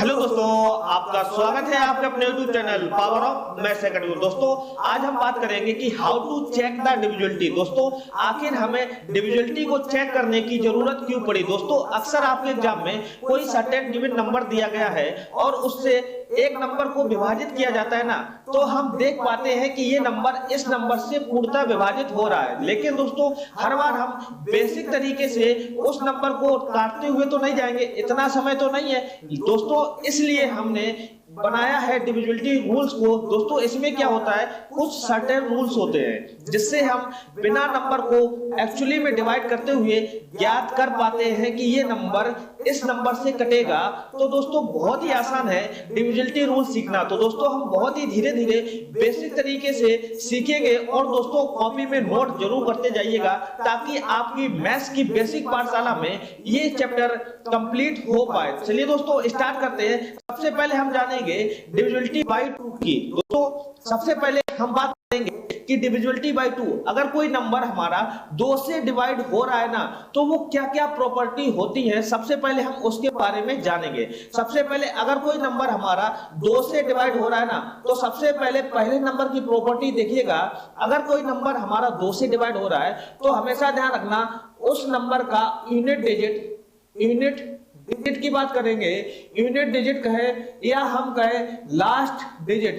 Hello दोस्तों, आपका स्वागत है आपके अपने YouTube channel power of maths academy. दोस्तों, आज हम बात करेंगे कि how to check the divisibility. दोस्तों, आखिर हमें डिविजिबिलिटी को चेक करने की जरूरत क्यों पड़ी। दोस्तों, अक्सर आपके एग्जाम में कोई सर्टेन गिवन नंबर दिया गया है और उससे एक नंबर को विभाजित किया जाता है ना, तो हम देख पाते हैं कि ये नंबर इस नंबर से पूर्णतः विभाजित हो रहा है। लेकिन दोस्तों, हर बार हम बेसिक तरीके से उस नंबर को काटते हुए तो नहीं जाएंगे, इतना समय तो नहीं है दोस्तों। इसलिए हमने बनाया है डिविजिबिलिटी रूल्स को। दोस्तों, इसमें क्या होता है, कुछ सर्टेन रूल्स होते हैं जिससे हम बिना नंबर को एक्चुअली में डिवाइड करते हुए ज्ञात कर पाते हैं कि ये नंबर इस नंबर से कटेगा। तो दोस्तों, बहुत ही आसान है डिविजिबिलिटी रूल सीखना। तो दोस्तों, हम बहुत ही धीरे धीरे बेसिक तरीके से सीखेंगे और दोस्तों कॉपी में नोट जरूर करते जाइएगा ताकि आपकी मैथ्स की बेसिक पाठशाला में ये चैप्टर कंप्लीट हो पाए। चलिए दोस्तों, स्टार्ट करते हैं। सबसे पहले हम जानेंगे डिविजिबिलिटी बाय 2 की। दोस्तों, सबसे पहले हम बात करेंगे कि डिविजिबिलिटी बाय 2, अगर कोई नंबर हमारा 2 से डिवाइड हो रहा है ना, तो वो क्या क्या प्रॉपर्टी होती है, सबसे पहले हम उसके बारे में जानेंगे। सबसे पहले, अगर कोई नंबर हमारा 2 से डिवाइड हो रहा है ना, तो सबसे पहले नंबर की प्रॉपर्टी देखिएगा। अगर कोई नंबर हमारा 2 से डिवाइड हो रहा है तो हमेशा ध्यान रखना उस नंबर का यूनिट डिजिट की बात करेंगे। यूनिट डिजिट कहे या हम कहे लास्ट डिजिट।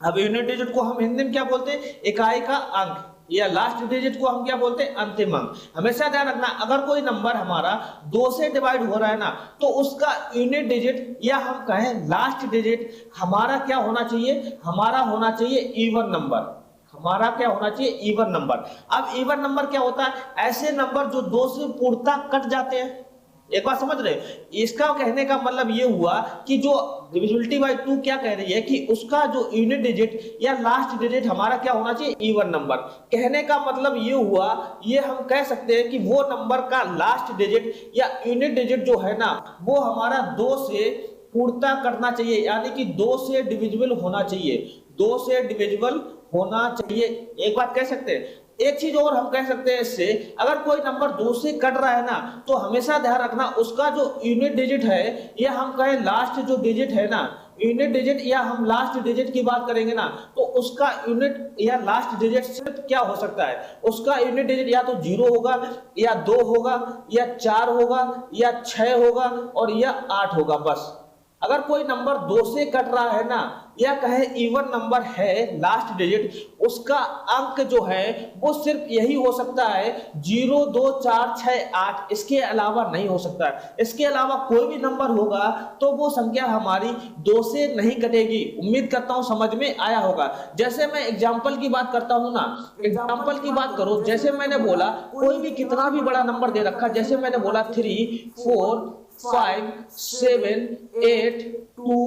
अब यूनिट डिजिट को हम हिंदी में क्या बोलते हैं, इकाई का अंक, या लास्ट डिजिट को हम क्या बोलते हैं, अंतिम अंक। हमेशा ध्यान रखना, अगर कोई नंबर हमारा 2 से डिवाइड हो रहा है ना, तो उसका यूनिट डिजिट या हम कहें लास्ट डिजिट हमारा क्या होना चाहिए, हमारा होना चाहिए इवन नंबर। हमारा क्या होना चाहिए, इवन नंबर। अब इवन नंबर क्या होता है, ऐसे नंबर जो 2 से पूर्णतः कट जाते हैं। एक बात समझ रहे, इसका कहने का मतलब ये हुआ कि जो डिविजिबिलिटी बाय 2 क्या कह रही है कि उसका जो यूनिट डिजिट या लास्ट डिजिट हमारा क्या होना चाहिए, इवन नंबर। कहने का मतलब ये हुआ, ये हम कह सकते हैं कि वो नंबर का लास्ट डिजिट या यूनिट डिजिट जो है ना, वो हमारा 2 से पूर्णतः करना चाहिए, यानी कि 2 से डिविजिबल होना चाहिए। 2 से डिविजिबल होना चाहिए। एक बात कह सकते हैं। एक चीज और हम कह सकते हैं इससे, अगर कोई नंबर 2 से कट रहा है ना, तो हमेशा ध्यान रखना उसका जो यूनिट डिजिट है या हम कहें लास्ट जो डिजिट है ना, यूनिट डिजिट या हम लास्ट डिजिट की बात करेंगे ना, तो उसका यूनिट या लास्ट डिजिट सिर्फ क्या हो सकता है, उसका यूनिट डिजिट या तो 0 होगा या 2 होगा या 4 होगा या 6 होगा और या 8 होगा, बस। अगर कोई नंबर 2 से कट रहा है ना, या कहे इवन नंबर है लास्ट डिजिट, उसका अंक जो है वो सिर्फ यही हो सकता है 0, 2, 4, 6, 8, इसके अलावा नहीं हो सकता है। इसके अलावा कोई भी नंबर होगा तो वो संख्या हमारी 2 से नहीं कटेगी। उम्मीद करता हूं समझ में आया होगा। जैसे मैं एग्जाम्पल की बात करता हूं ना, एग्जाम्पल की बात करो, जैसे मैंने बोला कोई भी कितना भी बड़ा नंबर दे रखा, जैसे मैंने बोला 3, 4, 5, 7, 8, 2,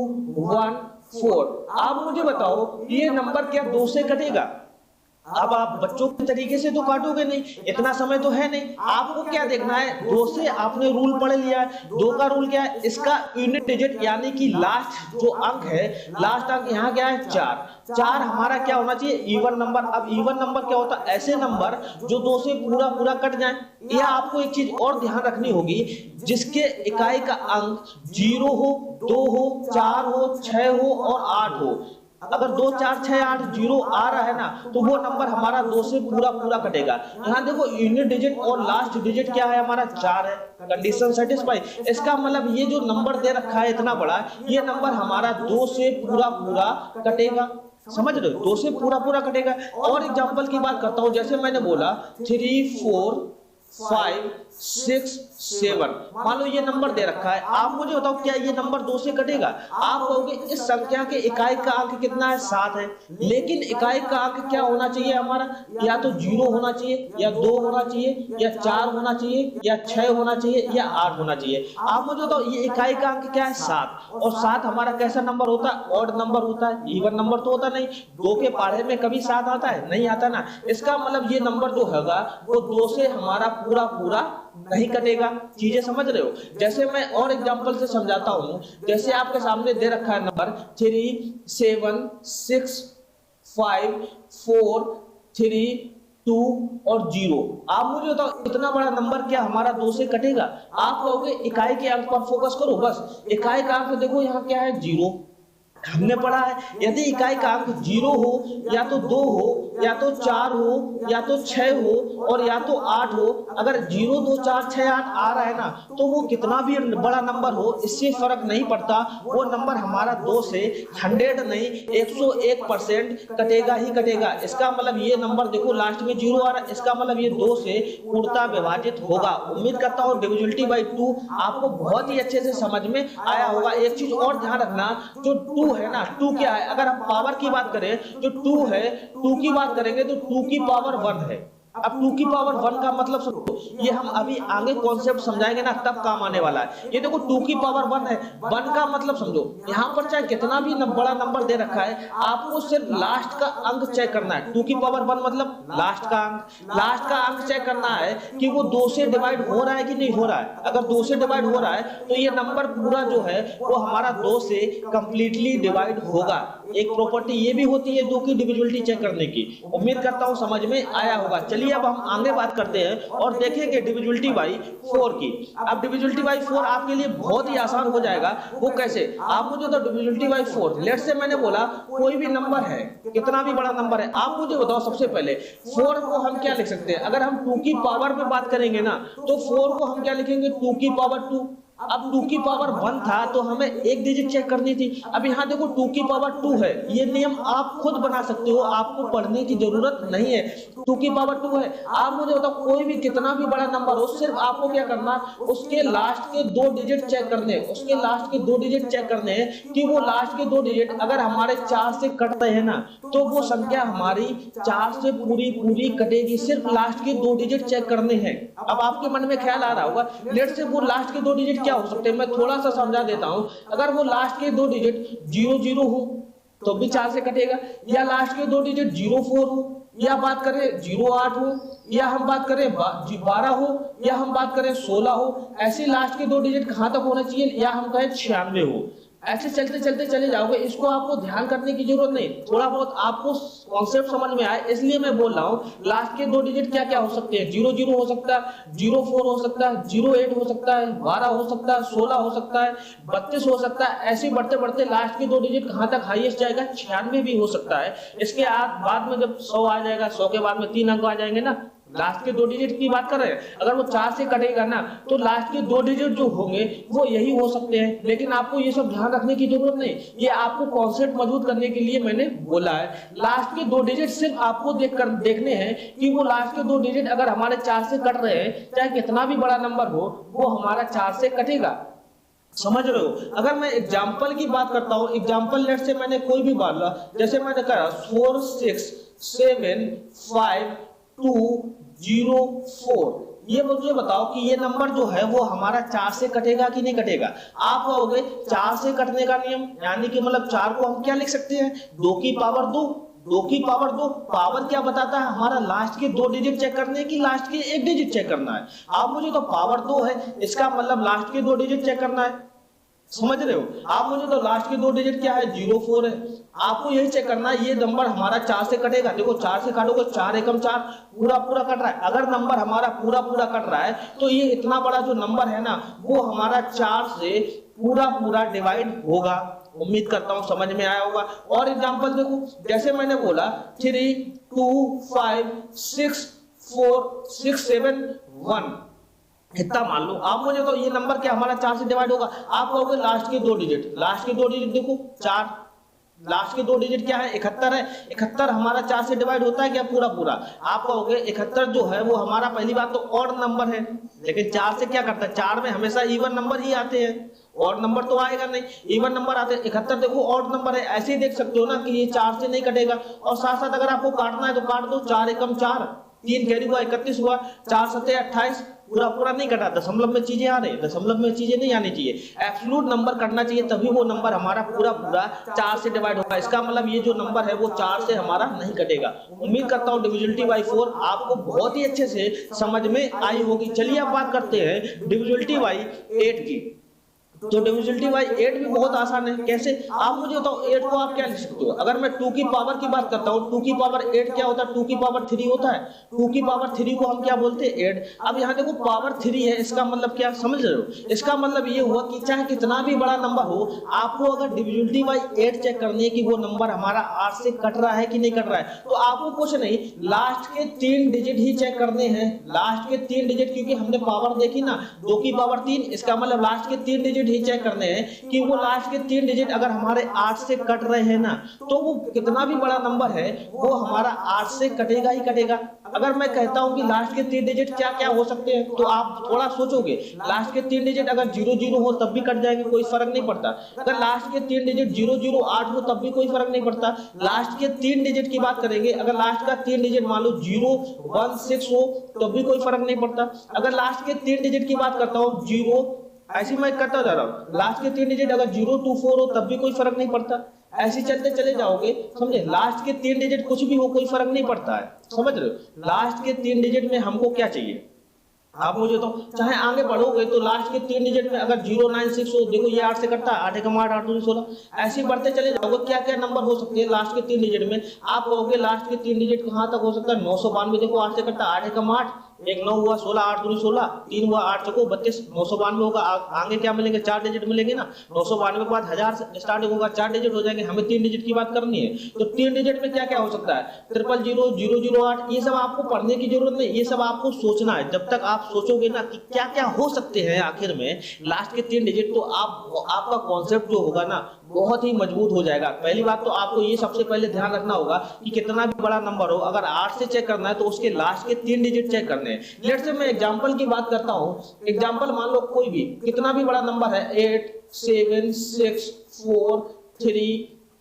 1, 4। आप मुझे बताओ ये नंबर क्या 2 से कटेगा? अब आप बच्चों के तरीके से तो काटोगे नहीं, इतना समय तो है नहीं। आपको क्या देखना है, 2 से आपने रूल पढ़ लिया है। 2 का रूल क्या है, इसका यूनिट डिजिट यानी कि लास्ट जो अंक है, लास्ट अंक यहाँ क्या है, 4। 4 हमारा क्या होना चाहिए, इवन नंबर। अब इवन नंबर क्या होता है, ऐसे नंबर जो 2 से पूरा कट जाए। यह आपको एक चीज और ध्यान रखनी होगी, जिसके इकाई का अंक 0 हो, 2 हो, 4 हो, 6 हो और 8 हो। अगर 2, 4, 6, 8, 0 आ रहा है ना, तो वो नंबर हमारा 2 से पूरा कटेगा। यहाँ देखो यूनिट डिजिट और लास्ट डिजिट क्या है, हमारा 4 है। Condition satisfy. इसका मतलब ये जो नंबर दे रखा है इतना बड़ा, ये नंबर हमारा 2 से पूरा कटेगा। समझ रहे हो, 2 से पूरा कटेगा। और एग्जांपल की बात करता हूं, जैसे मैंने बोला 3, 4, 5, 6, 7, मान लो ये नंबर दे रखा है। आप मुझे बताओ क्या ये नंबर 2 से कटेगा? आप कहोगे इस संख्या के इकाई का अंक कितना है, 7 है। लेकिन इकाई का अंक क्या होना चाहिए हमारा, या तो 0 होना चाहिए या 2 होना चाहिए या 4 होना चाहिए या 6 होना चाहिए या 8 होना चाहिए। आप मुझे बताओ ये इकाई का अंक क्या है, 7। और 7 हमारा कैसा नंबर होता है, ऑड नंबर होता है, इवन नंबर तो होता नहीं। 2 के पहाड़े में कभी 7 आता है, नहीं आता ना। इसका मतलब ये नंबर जो होगा वो 2 से हमारा पूरा नहीं कटेगा। चीजें समझ रहे हो? जैसे मैं और एग्जांपल से समझाता हूं, जैसे आपके सामने दे रखा है नंबर 3, 7, 6, 5, 4, 3, 2 और 0। आप मुझे बताओ इतना बड़ा नंबर क्या हमारा 2 से कटेगा? आप कहोगे इकाई के अंक पर फोकस करो, बस इकाई का अंक देखो यहाँ क्या है 0। हमने पढ़ा है यदि इकाई का अंक 0 हो या तो 2 हो या तो 4 हो या तो 6 हो और या तो 8 हो, अगर 0 2 4 6 8 आ रहा है ना तो वो कितना भी बड़ा नंबर हो इससे फर्क नहीं पड़ता, वो नंबर हमारा 2 से 100 नहीं 101% कटेगा ही कटेगा। इसका मतलब ये नंबर देखो लास्ट में 0 आ रहा है, इसका मतलब ये 2 से पूर्णतः विभाजित होगा। उम्मीद करता हूँ डिविजिबिलिटी बाई 2 आपको बहुत ही अच्छे से समझ में आया होगा। एक चीज और ध्यान रखना, जो 2 है ना, 2 क्या है, अगर हम पावर की बात करें जो 2 है, 2 की बात करेंगे तो 2 की पावर 1 है। अब 2 की पावर 1 का मतलब समझो, ये हम अभी आगे कॉन्सेप्ट समझाएंगे ना तब काम आने वाला है। ये देखो 2 की पावर 1 है, 1 का मतलब समझो यहाँ पर चाहे कितना भी बड़ा नंबर दे रखा है आपको सिर्फ लास्ट का अंक चेक करना है। 2 की पावर 1 मतलब लास्ट का अंक, लास्ट का अंक चेक करना है कि वो 2 से डिवाइड हो रहा है कि नहीं हो रहा है। अगर 2 से डिवाइड हो रहा है तो ये नंबर पूरा जो है वो हमारा 2 से कंप्लीटली डिवाइड होगा। एक प्रॉपर्टी ये भी होती है 2 की डिविजिबिलिटी चेक करने की। उम्मीद करता हूं समझ में आया होगा। चलिए अब हम आगे बात करते हैं और देखेंगे डिविजिबिलिटी बाई 4 की। अब डिविजिबिलिटी बाई 4 आपके लिए बहुत ही आसान हो जाएगा। वो कैसे, आप मुझे तो डिविजिबिलिटी बाई 4, लेट्स से मैंने बोला कोई भी नंबर है, कितना भी बड़ा नंबर है, आप मुझे बताओ सबसे पहले 4 को हम क्या लिख सकते हैं। अगर हम 2 की पावर में बात करेंगे ना तो 4 को हम क्या लिखेंगे 2 की पावर 2। अब 2 की पावर 1 था तो हमें एक डिजिट चेक करनी थी। अब यहाँ देखो 2 की पावर 2 है, ये नियम आप खुद बना सकते हो, आपको पढ़ने की जरूरत नहीं है। 2 की पावर 2 है, आप मुझे बताओ कोई भी कितना भी बड़ा नंबर हो सिर्फ आपको क्या करना, उसके लास्ट के 2 डिजिट चेक करने हैं, उसके लास्ट के 2 डिजिट चेक करने हैं कि वो लास्ट के 2 डिजिट अगर हमारे 4 से कट रहे हैं ना तो वो संख्या हमारी 4 से पूरी कटेगी। सिर्फ लास्ट के 2 डिजिट चेक करने हैं। अब आपके मन में ख्याल आ रहा होगा लेट्स से वो लास्ट के 2 डिजिट क्या हो सकते हैं, मैं थोड़ा सा समझा देता हूं। अगर वो लास्ट के 2 डिजिट 00 हो तो भी 4 से कटेगा, या लास्ट के 2 डिजिट 04 हो, या बात करें 08 हो, या हम बात करें 12 हो, या हम बात करें 16 हो। ऐसे लास्ट के 2 डिजिट कहां तक होना चाहिए, या हम कहें 96 हो। ऐसे चलते चलते चले जाओगे, इसको आपको ध्यान करने की जरूरत नहीं, थोड़ा बहुत आपको कॉन्सेप्ट समझ में आए इसलिए मैं बोल रहा हूं। लास्ट के 2 डिजिट क्या क्या हो सकते हैं, 00 हो सकता है, 04 हो सकता है, 08 हो सकता है, 12 हो सकता है, 16 हो सकता है, 32 हो सकता है। ऐसे बढ़ते बढ़ते लास्ट के 2 डिजिट कहां तक हाईएस्ट जाएगा, 96 भी हो सकता है। इसके बाद में जब 100 आ जाएगा, 100 के बाद में 3 अंक आ जाएंगे ना, लास्ट के 2 डिजिट की बात कर रहे हैं। अगर वो 4 से कटेगा ना तो लास्ट के 2 डिजिट जो होंगे वो यही हो सकते हैं। लेकिन आपको ये सब ध्यान रखने की जरूरत नहीं, ये आपको कॉन्सेप्ट मजबूत करने के लिए मैंने बोला है। लास्ट के 2 डिजिट सिर्फ आपको देखने हैं कि वो लास्ट के 2 डिजिट अगर हमारे 4 से कट रहे हैं, चाहे कितना भी बड़ा नंबर हो वो हमारा 4 से कटेगा। समझ रहे हो। अगर मैं एग्जाम्पल की बात करता हूं, एग्जाम्पल लेट से मैंने कोई भी बात ला, जैसे मैंने कहा 4 6 7 5 2 0 4, ये मुझे बताओ कि ये नंबर जो है वो हमारा 4 से कटेगा कि नहीं कटेगा। आप कहोगे 4 से कटने का नियम, यानी कि मतलब 4 को हम क्या लिख सकते हैं 2 की पावर 2। 2 की पावर 2, पावर क्या बताता है, हमारा लास्ट के 2 डिजिट चेक करने की लास्ट के 1 डिजिट चेक करना है। आप मुझे तो पावर 2 है, इसका मतलब लास्ट के 2 डिजिट चेक करना है। समझ रहे हो। आप मुझे तो लास्ट के 2 डिजिट क्या है 04 है, आपको यही चेक करना है ये नंबर हमारा 4 से कटेगा। देखो 4 से काटोगे 4 एकम 4, पूरा कट रहा है। अगर नंबर हमारा पूरा कट रहा है तो ये इतना बड़ा जो नंबर है ना वो हमारा 4 से पूरा डिवाइड होगा। उम्मीद करता हूं समझ में आया होगा। और एग्जांपल देखो, जैसे मैंने बोला 3 2 5 6 4 6 7 1, इतना मान लो। आप मुझे तो ये नंबर क्या हमारा 4 से डिवाइड होगा। आप कहोगे लास्ट के 2 डिजिट देखो 4, लास्ट के 2 डिजिट क्या है 71 है। 71 हमारा 4 से डिवाइड होता है क्या पूरा। आप कहोगे 71 जो है वो हमारा पहली बात तो ऑड नंबर है, लेकिन 4 से क्या करता है, 4 में हमेशा इवन नंबर ही आते हैं, ऑड नंबर तो आएगा नहीं, इवन नंबर आते हैं। 71 देखो ऑड नंबर है, ऐसे ही देख सकते हो ना कि ये 4 से नहीं कटेगा। और साथ साथ अगर आपको काटना है तो काट दो, 4 एकम 4, 3 कैरी हुआ 31 हुआ, 4 7 28, पूरा नहीं कटा। दशमलव में चीजें आ रही, दशमलव में चीजें नहीं आनी चाहिए, एब्सोल्यूट नंबर कटना चाहिए, तभी वो नंबर हमारा पूरा 4 से डिवाइड होगा। इसका मतलब ये जो नंबर है वो 4 से हमारा नहीं कटेगा। उम्मीद करता हूँ डिविजिबिलिटी बाई 4 आपको बहुत ही अच्छे से समझ में आई होगी। चलिए अब बात करते हैं डिविजिबिलिटी बाई 8 की। तो डिविजिबिलिटी बाय 8 भी बहुत आसान है। कैसे? आप मुझे बताओ 8 को आप क्या लिख सकते हो? अगर मैं 2 की पावर की बात करता हूँ, 2 की पावर 8 क्या होता है? 2 की पावर 3 होता है। 2 की पावर 3 को हम क्या बोलते हैं? 8। अब यहाँ देखो पावर 3 है, इसका मतलब क्या समझ रहे हो? इसका मतलब ये हुआ कि चाहे कितना भी बड़ा नंबर हो, आपको अगर डिविजिबिलिटी बाय 8 चेक करनी है कि वो नंबर हमारा 8 से कट रहा है कि नहीं कट रहा है, तो आपको कुछ नहीं, लास्ट के 3 डिजिट ही चेक करने हैं। लास्ट के 3 डिजिट, क्योंकि हमने पावर देखी ना, 2 की पावर 3, इसका मतलब लास्ट के 3 डिजिट ही चेक करने हैं कि वो लास्ट के 3 डिजिट अगर हमारे 8 से कट रहे हैं ना, तो वो कितना भी बड़ा नंबर है वो हमारा 8 से कटेगा ही कटेगा। अगर मैं कहता हूं कि लास्ट के 3 डिजिट क्या क्या हो सकते हैं, तो आप थोड़ा सोचोगे। लास्ट के 3 डिजिट अगर 00 हो तब भी कट जाएंगे, कोई फर्क नहीं पड़ता। अगर लास्ट के 3 डिजिट 008 हो तब भी कोई फर्क नहीं पड़ता। लास्ट के 3 डिजिट की बात करेंगे, अगर लास्ट का 3 डिजिट मान लो 016 हो तब भी कोई फर्क नहीं पड़ता। अगर लास्ट के 3 डिजिट की बात करता हूँ 0, ऐसे मैं करता जा रहा हूँ, लास्ट के 3 डिजिट अगर 024 हो तब भी कोई फर्क नहीं पड़ता। ऐसे चलते चले जाओगे, समझे? लास्ट के 3 डिजिट कुछ भी हो कोई फर्क नहीं पड़ता है, समझ रहे हो? लास्ट के 3 डिजिट में हमको क्या चाहिए, आप मुझे तो चाहे आगे बढ़ोगे तो लास्ट के 3 डिजिट में अगर 096 हो, देखो ये 8 से कटता है, 8 एकम 8, 8 दूनी 16, ऐसे बढ़ते चले जाओगे। क्या क्या नंबर हो सकते हैं लास्ट के 3 डिजिट में? आप कहोगे लास्ट के 3 डिजिट कहां तक हो सकता है? 992, देखो 8 से कटता, 8 एकम 8, 1 9 हुआ, 16 8 दूनी 16, 3 हुआ, 8 चौको 32, 992 होगा। आगे क्या मिलेंगे? 4 डिजिट मिलेंगे ना। 992 के बाद 1000 से स्टार्टिंग होगा, 4 डिजिट हो जाएंगे। हमें 3 डिजिट की बात करनी है, तो 3 डिजिट में क्या क्या हो सकता है? 000, 008, ये सब आपको पढ़ने की जरूरत नहीं, ये सब आपको सोचना है। जब तक आप सोचोगे ना कि क्या क्या हो सकते हैं आखिर में लास्ट के 3 डिजिट, तो आपका कॉन्सेप्ट जो होगा ना बहुत ही मजबूत हो जाएगा। पहली बात तो आपको ये सबसे पहले ध्यान रखना होगा कि कितना भी बड़ा नंबर हो, अगर 8 से चेक करना है तो उसके लास्ट के 3 डिजिट चेक करने हैं। लेट्स से मैं एग्जांपल की बात करता हूं। एग्जांपल मान लो कोई भी कितना भी बड़ा नंबर है, 8 7 6 4 3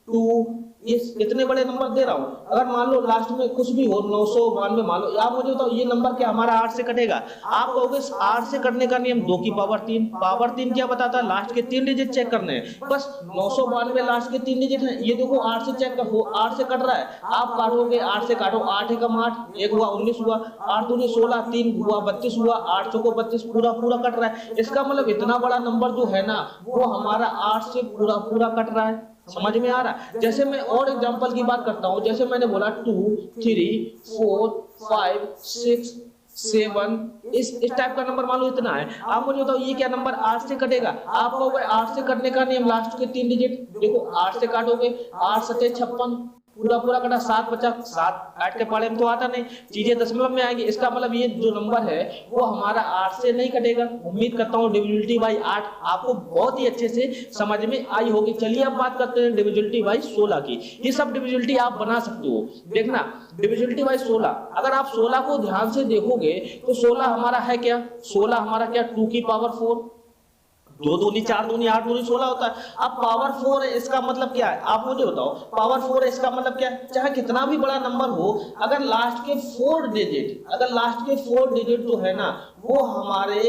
2, ये इतने बड़े नंबर दे रहा हूं। अगर मान लो लास्ट में कुछ भी हो, 992 मान लो, आप मुझे बताओ ये नंबर क्या हमारा 8 से कटेगा? आप कहोगे 8 से कटने का नियम 2 की पावर 3। पावर 3 क्या बताता है? लास्ट के 3 डिजिट चेक करने हैं। बस 992 लास्ट के 3 डिजिट हैं, ये देखो 8 से चेक करो, 8 से कट रहा है। आप काटोगे, 8 से काटो, 8 एकम 8, 1 हुआ 19 हुआ, 8 दूनी 16, 3 हुआ 32 हुआ, 8 चौको 32, पूरा पूरा कट रहा है। इसका मतलब इतना बड़ा नंबर जो है ना वो हमारा 8 से पूरा पूरा कट रहा है। समझ में आ रहा है? जैसे मैं और एग्जांपल की बात करता हूं, जैसे मैंने बोला 2 3 4 5 6 7, इस टाइप का नंबर मान लो इतना है। आप मुझे बताओ ये क्या नंबर 8 से कटेगा? आप कहोगे 8 से कटने का नियम लास्ट के 3 डिजिट, देखो 8 से काटोगे, 8 सते 56, पूरा पूरा कटा, 7 बचा, 7 8 के पाले में तो आता नहीं, चीजें दशमलव में आएंगी। इसका मतलब ये जो नंबर है वो हमारा 8 से नहीं कटेगा। उम्मीद करता हूँ डिविजिबिलिटी बाय 8 आपको बहुत ही अच्छे से समझ में आई होगी। चलिए अब बात करते हैं डिविजिबिलिटी बाय 16 की। ये सब डिविजिबिलिटी आप बना सकते हो। देखना डिविजिबिलिटी बाय 16, अगर आप 16 को ध्यान से देखोगे तो 16 हमारा है क्या? 16 हमारा क्या? 2 की पावर 4, 2 दूनी 4 दूनी 8 दूनी 16 होता है। अब पावर 4 है, इसका मतलब क्या है? आप मुझे बताओ पावर 4 है, इसका मतलब क्या है? चाहे कितना भी बड़ा नंबर हो, अगर लास्ट के 4 डिजिट जो है ना वो हमारे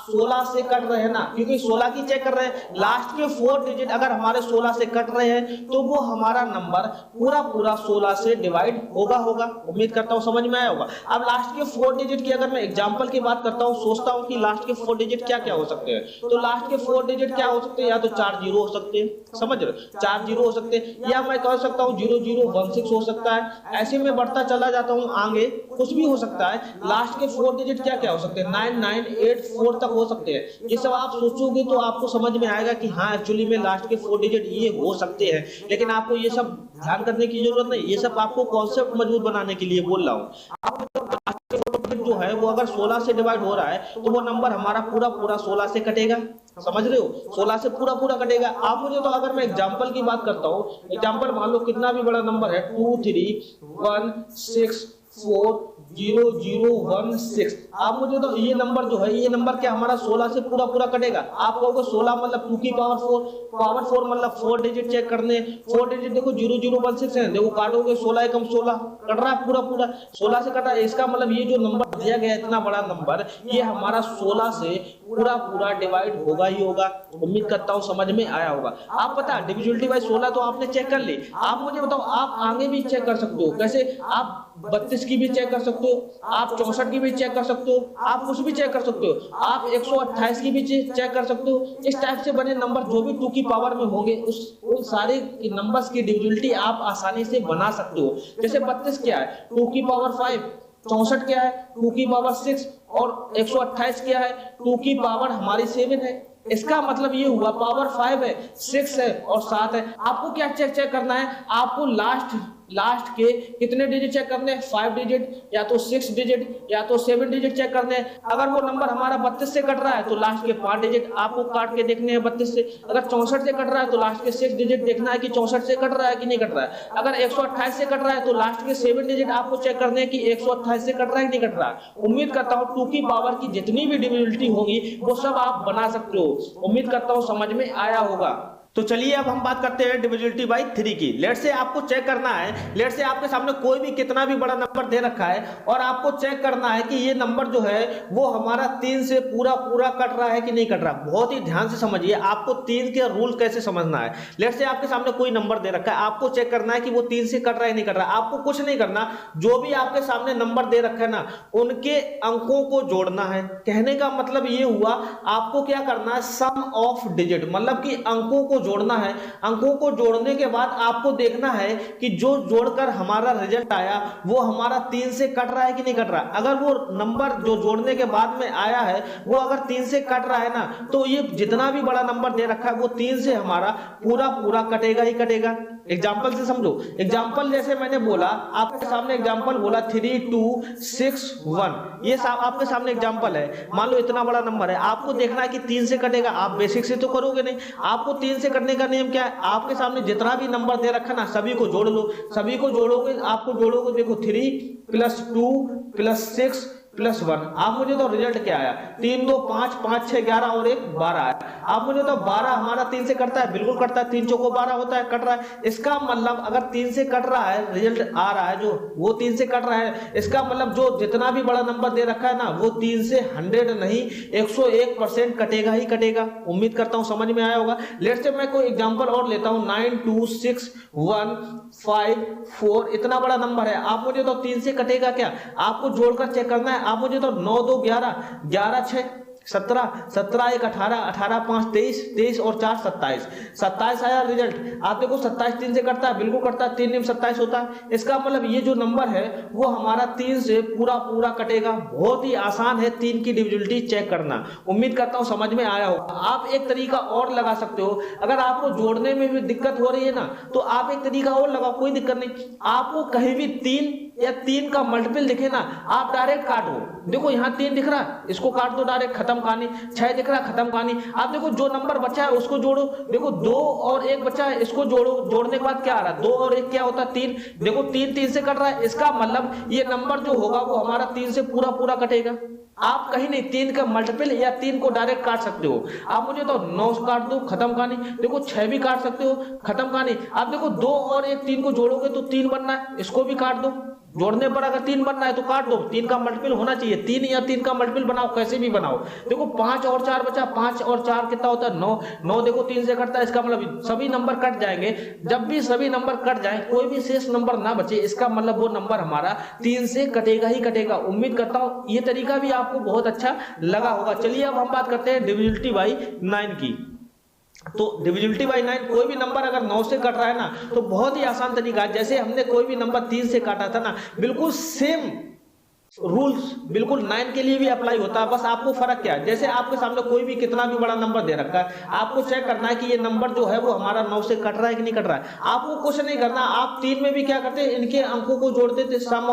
16 से कट रहे हैं ना, क्योंकि 16 की चेक कर रहे हैं, लास्ट के 4 डिजिट अगर हमारे 16 से कट रहे हैं तो वो हमारा नंबर पूरा पूरा 16 से डिवाइड होगा। उम्मीद करता हूं समझ में आया होगा। अब लास्ट के 4 डिजिट की अगर मैं एग्जांपल की बात करता हूं, सोचता हूं कि लास्ट के 4 डिजिट क्या क्या हो सकते हैं, तो लास्ट के 4 डिजिट क्या हो सकते हैं? या तो 4 जीरो हो सकते हैं, समझ रहे हो? 4 जीरो हो सकते हैं, या मैं कह सकता हूं 0016 हो सकता है। ऐसे में बढ़ता चला जाता हूं, आगे कुछ भी हो सकता है। लास्ट के 4 डिजिट क्या क्या हो सकते हैं? 9984 तक हो सकते हैं। ये सब आप सोचोगे तो आपको समझ में आएगा कि हाँ एक्चुअली में लास्ट के 4 डिजिट ये हो सकते हैं। लेकिन आपको ये सब ध्यान करने की जरूरत नहीं, ये सब आपको कॉन्सेप्ट मजबूत बनाने के लिए बोल रहा हूँ। जो है वो अगर 16 से डिवाइड हो रहा है तो वो नंबर हमारा पूरा पूरा 16 से कटेगा। समझ रहे हो? 16 से पूरा पूरा कटेगा। आप मुझे तो अगर मैं एग्जांपल की बात करता हूँ, एग्जांपल मान लो कितना भी बड़ा नंबर है 2 3 1 6 4 0 0 1 6, आप मुझे तो ये नंबर जो है ये नंबर क्या हमारा 16 से पूरा पूरा कटेगा। आप कहोगे 16 मतलब 2 की पावर 4 मतलब 4 डिजिट चेक करने, 4 डिजिट देखो 0 0 1 6 है, देखो काटोगे 16 एकम 16 कट रहा है, पूरा पूरा 16 से कटा। इसका मतलब ये जो नंबर दिया गया इतना बड़ा नंबर ये हमारा 16 से पूरा पूरा डिवाइड होगा ही होगा। उम्मीद करता हूँ समझ में आया होगा। आप पता डिविजिबिलिटी बाय 16 तो आपने चेक कर ली। आप मुझे बताओ आप आगे भी चेक कर सकते हो। कैसे? आप 32 की भी चेक कर सकते हो, आप 64 की भी चेक कर सकते हो, आप कुछ भी चेक कर सकते हो, आप 128 की भी चेक कर सकते हो। इस टाइप से बने नंबर जो भी 2 की पावर में होंगे उन सारे नंबर्स की डिविजिबिलिटी आप आसानी से बना सकते हो। जैसे 32 क्या है, 2 की पावर 5, 64 क्या है, 2 की पावर 6 और 128 क्या है, 2 की पावर हमारी 7 है। इसका मतलब ये हुआ पावर 5 है, 6 है और 7 है। आपको क्या चेक करना है, आपको लास्ट के कितने डिजिट चेक करने हैं, 5 डिजिट या तो 6 डिजिट या तो 7 डिजिट चेक करने हैं। अगर वो नंबर हमारा 32 से कट रहा है तो लास्ट के 5 डिजिट आपको काट के देखने हैं 32 से। अगर 64 से कट रहा है तो लास्ट के 6 डिजिट देखना है कि 64 से कट रहा है कि नहीं कट रहा है। अगर 128 से कट रहा है तो लास्ट के 7 डिजिट आपको चेक करने हैं कि 128 से कट रहा है कि नहीं कट रहा है। उम्मीद करता हूँ 2 की पावर की जितनी भी डिविजिबिलिटी होगी वो सब आप बना सकते हो। उम्मीद करता हूँ समझ में आया होगा। तो चलिए अब हम बात करते हैं डिविजिबिलिटी बाय 3 की। लेट से आपको चेक करना है, लेट से आपके सामने कोई भी कितना भी बड़ा नंबर दे रखा है और आपको चेक करना है कि ये नंबर जो है वो हमारा 3 से पूरा कट रहा है कि नहीं कट रहा। बहुत ही ध्यान से समझिए, आपको 3 के रूल कैसे समझना है। लेट से आपके सामने कोई नंबर दे रखा है, आपको चेक करना है कि वो 3 से कट रहा है नहीं कट रहा। आपको कुछ नहीं करना, जो भी आपके सामने नंबर दे रखा है ना उनके अंकों को जोड़ना है। कहने का मतलब ये हुआ, आपको क्या करना है, सम ऑफ डिजिट, मतलब कि अंकों को जोड़ना है। अंकों को जोड़ने के बाद आपको देखना है कि जो जोड़कर हमारा रिजल्ट आया वो हमारा 3 से कट रहा है कि नहीं कट रहा। अगर वो नंबर जो जोड़ने के बाद में आया है वो अगर 3 से कट रहा है ना तो ये जितना भी बड़ा नंबर दे रखा है वो 3 से हमारा पूरा कटेगा ही कटेगा। एग्जाम्पल से समझो, एग्जाम्पल जैसे मैंने बोला, आपके सामने एग्जाम्पल बोला 3 2 6 1, ये आपके सामने एग्जाम्पल है। मान लो इतना बड़ा नंबर है, आपको देखना है कि 3 से कटेगा। आप बेसिक से तो करोगे नहीं, आपको 3 से करने का नियम क्या है, आपके सामने जितना भी नंबर दे रखा ना सभी को जोड़ लो। सभी को जोड़ोगे, आपको जोड़ोगे, देखो 3 + 2 + 6 + 1। आप मुझे तो रिजल्ट क्या आया, 3 2 5 5 6 11 और 1 12 आया। आप मुझे तो 12 हमारा 3 से कटता है, बिल्कुल कटता है, 3 चौको 12 होता है, कट रहा है। इसका मतलब अगर 3 से कट रहा है, रिजल्ट आ रहा है जो वो 3 से कट रहा है, इसका मतलब जो जितना भी बड़ा नंबर दे रखा है ना वो 3 से 100 नहीं 101% कटेगा ही कटेगा। उम्मीद करता हूं समझ में आया होगा। लेट्स से मैं कोई एग्जांपल और लेता हूं, 9 2 6 1 5 4, इतना बड़ा नंबर है। आप मुझे तो 3 से कटेगा क्या, आपको जोड़कर चेक करना है। आप मुझे तो 9 2 11 11 6 17 17 1 18 18 5 23 23 और 4 27 27 आया रिजल्ट। आप देखो 27 3 से कटता है, बिल्कुल कटता है, 3 × 27 होता है। इसका मतलब ये जो नंबर है वो हमारा 3 से पूरा कटेगा। बहुत ही आसान है 3 की डिविजिबिलिटी चेक करना। उम्मीद करता हूं समझ में आया होगा। आप एक तरीका और लगा सकते हो, अगर आपको जोड़ने में भी दिक्कत हो रही है ना तो आप एक तरीका और लगाओ, कोई दिक्कत नहीं। आपको कहीं भी 3 या 3 का मल्टीपल दिखे ना, आप डायरेक्ट काटो। देखो यहाँ 3 दिख रहा है, इसको काट दो डायरेक्ट, खत्म कहानी। 6 दिख रहा है, खत्म कहानी। आप देखो जो नंबर बचा है उसको जोड़ो। देखो 2 और 1 बचा है, इसको जोड़ो। जोड़ने के बाद क्या आ रहा है, 2 और 1 क्या होता है, 3। देखो 3 3 से कट रहा है, इसका मतलब ये नंबर जो होगा वो हमारा 3 से पूरा कटेगा। आप कहीं नहीं 3 का मल्टीपल या 3 को डायरेक्ट काट सकते हो। आप मुझे तो 9 काट दो, खत्म कहानी। देखो 6 भी काट सकते हो, खत्म कहानी। आप देखो 2 और 1 3 को जोड़ोगे तो 3 बनना है, इसको भी काट दो। जोड़ने पर अगर 3 बनना है तो काट दो, 3 का मल्टीपल होना चाहिए। 3 या 3 का मल्टीपल बनाओ, कैसे भी बनाओ। देखो 5 और 4 बचा, 5 और 4 कितना होता है, 9। 9 देखो 3 से कटता है, इसका मतलब सभी नंबर कट जाएंगे। जब भी सभी नंबर कट जाए, कोई भी शेष नंबर ना बचे, इसका मतलब वो नंबर हमारा 3 से कटेगा ही कटेगा। उम्मीद करता हूं ये तरीका भी आपको बहुत अच्छा लगा होगा। चलिए अब हम बात करते हैं डिविजिबिलिटी बाय 9 की। तो डिविजिबिलिटी बाय 9, कोई भी नंबर अगर 9 से कट रहा है ना तो बहुत ही आसान तरीका है। जैसे हमने कोई भी नंबर 3 से काटा था ना, बिल्कुल सेम रूल्स बिल्कुल 9 के लिए भी अप्लाई होता है। बस आपको फर्क क्या है, जैसे आपके सामने कोई भी कितना भी बड़ा नंबर दे रखा है, आपको चेक करना है कि ये नंबर जो है वो हमारा 9 से कट रहा है कि नहीं कट रहा है। आपको कुछ नहीं करना, आप 3 में भी क्या करते हैं, इनके अंकों को जोड़ते थे, सम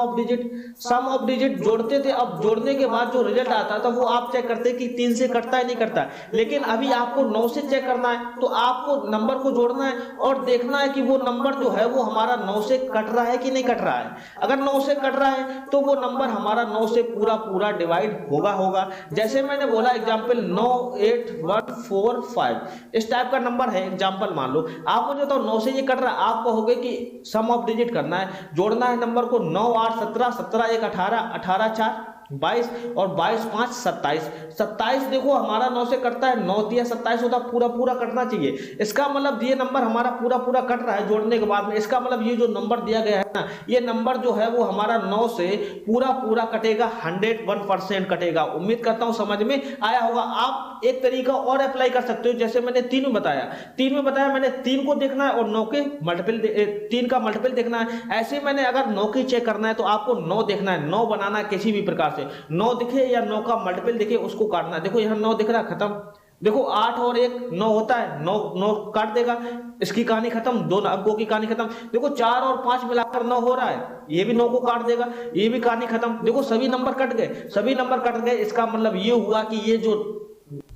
ऑफ डिजिट जोड़ते थे। अब जोड़ने के बाद जो रिजल्ट आता था वो आप चेक करते कि 3 से कटता है नहीं कटता। लेकिन अभी आपको 9 से चेक करना है, तो आपको नंबर को जोड़ना है और देखना है कि वो नंबर जो है वो हमारा 9 से कट रहा है कि नहीं कट रहा है। अगर 9 से कट रहा है तो वो नंबर हमारा 9 से पूरा डिवाइड होगा। जैसे मैंने बोला एग्जांपल 9 8 1 4 5, इस टाइप का नंबर है एग्जांपल। मान लो आप मुझे तो 9 से ये कट रहा है, आप कहोगे कि सम ऑफ डिजिट करना है, जोड़ना है नंबर को। 9 8 17 17 1 18 18 4 22 और 22 5 27। 27 देखो हमारा 9 से कटता है, 9 दिया 27 होता, पूरा पूरा कटना चाहिए। इसका मतलब ये नंबर हमारा पूरा पूरा कट रहा है जोड़ने के बाद में, इसका मतलब ये जो नंबर दिया गया है ना, ये नंबर जो है वो हमारा 9 से पूरा पूरा कटेगा, 101% कटेगा। उम्मीद करता हूं समझ में आया होगा। आप एक तरीका और अप्लाई कर सकते हो, जैसे मैंने 3 में बताया, 3 में बताया मैंने 3 को देखना है और 9 के मल्टीपल 3 का मल्टीपल देखना है। ऐसे मैंने अगर 9 की चेक करना है तो आपको 9 देखना है, 9 बनाना है किसी भी प्रकार से, 9 दिखे या 9 का मल्टीपल दिखे उसको काटना है। देखो यहाँ 9 दिख रहा है, खत्म। देखो 8 और 1 9 होता है, 9 9 काट देगा, इसकी कहानी खत्म, 2 अंकों की कहानी खत्म। देखो 4 और 5 मिलाकर 9 हो रहा है, ये भी 9 को काट देगा, ये भी कहानी खत्म। देखो सभी नंबर कट गए, सभी नंबर कट गए। इसका मतलब ये हुआ कि ये जो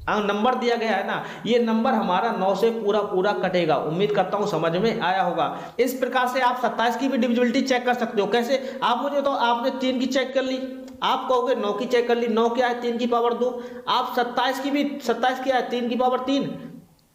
नंबर दिया गया है ना, ये नंबर हमारा 9 से पूरा पूरा कटेगा। उम्मीद करता हूं समझ में आया होगा। इस प्रकार से आप 27 की भी डिविजिबिलिटी चेक कर सकते हो। कैसे? आप मुझे तो आपने 3 की चेक कर ली, आप कहोगे 9 की चेक कर ली, 9 क्या है 3 की पावर 2। आप 27 की भी, 27 क्या है 3 की पावर 3।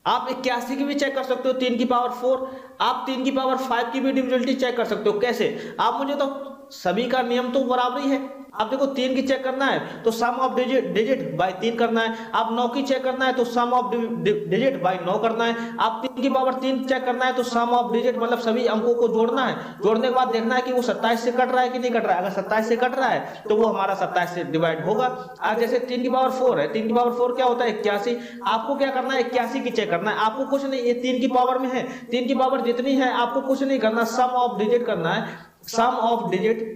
आप 81 की भी चेक कर सकते हो, 3 की पावर 4। आप 3 की पावर 5 की भी डिविजिबिलिटी चेक कर सकते हो। कैसे? आप मुझे तो सभी का नियम तो बराबर ही है। आप देखो 3 की चेक करना है तो सम ऑफ डिजिट बाय 3 करना है। आप 9 की चेक करना है तो सम ऑफ डिजिट बाय 9 करना है। आप 3 की पावर 3 चेक करना है तो सम ऑफ डिजिट मतलब सभी अंकों को जोड़ना है। जोड़ने के बाद देखना है कि वो 27 से कट रहा है कि नहीं कट रहा है। अगर 27 से कट रहा है तो वो हमारा 27 से डिवाइड होगा। आज जैसे 3 की पावर 4 है, 3 की पावर 4 क्या होता है 81। आपको क्या करना है 81 की चेक करना है। आपको कुछ नहीं, ये 3 की पावर में है, 3 की पावर जितनी है आपको कुछ नहीं करना, सम ऑफ डिजिट करना है। सम ऑफ डिजिट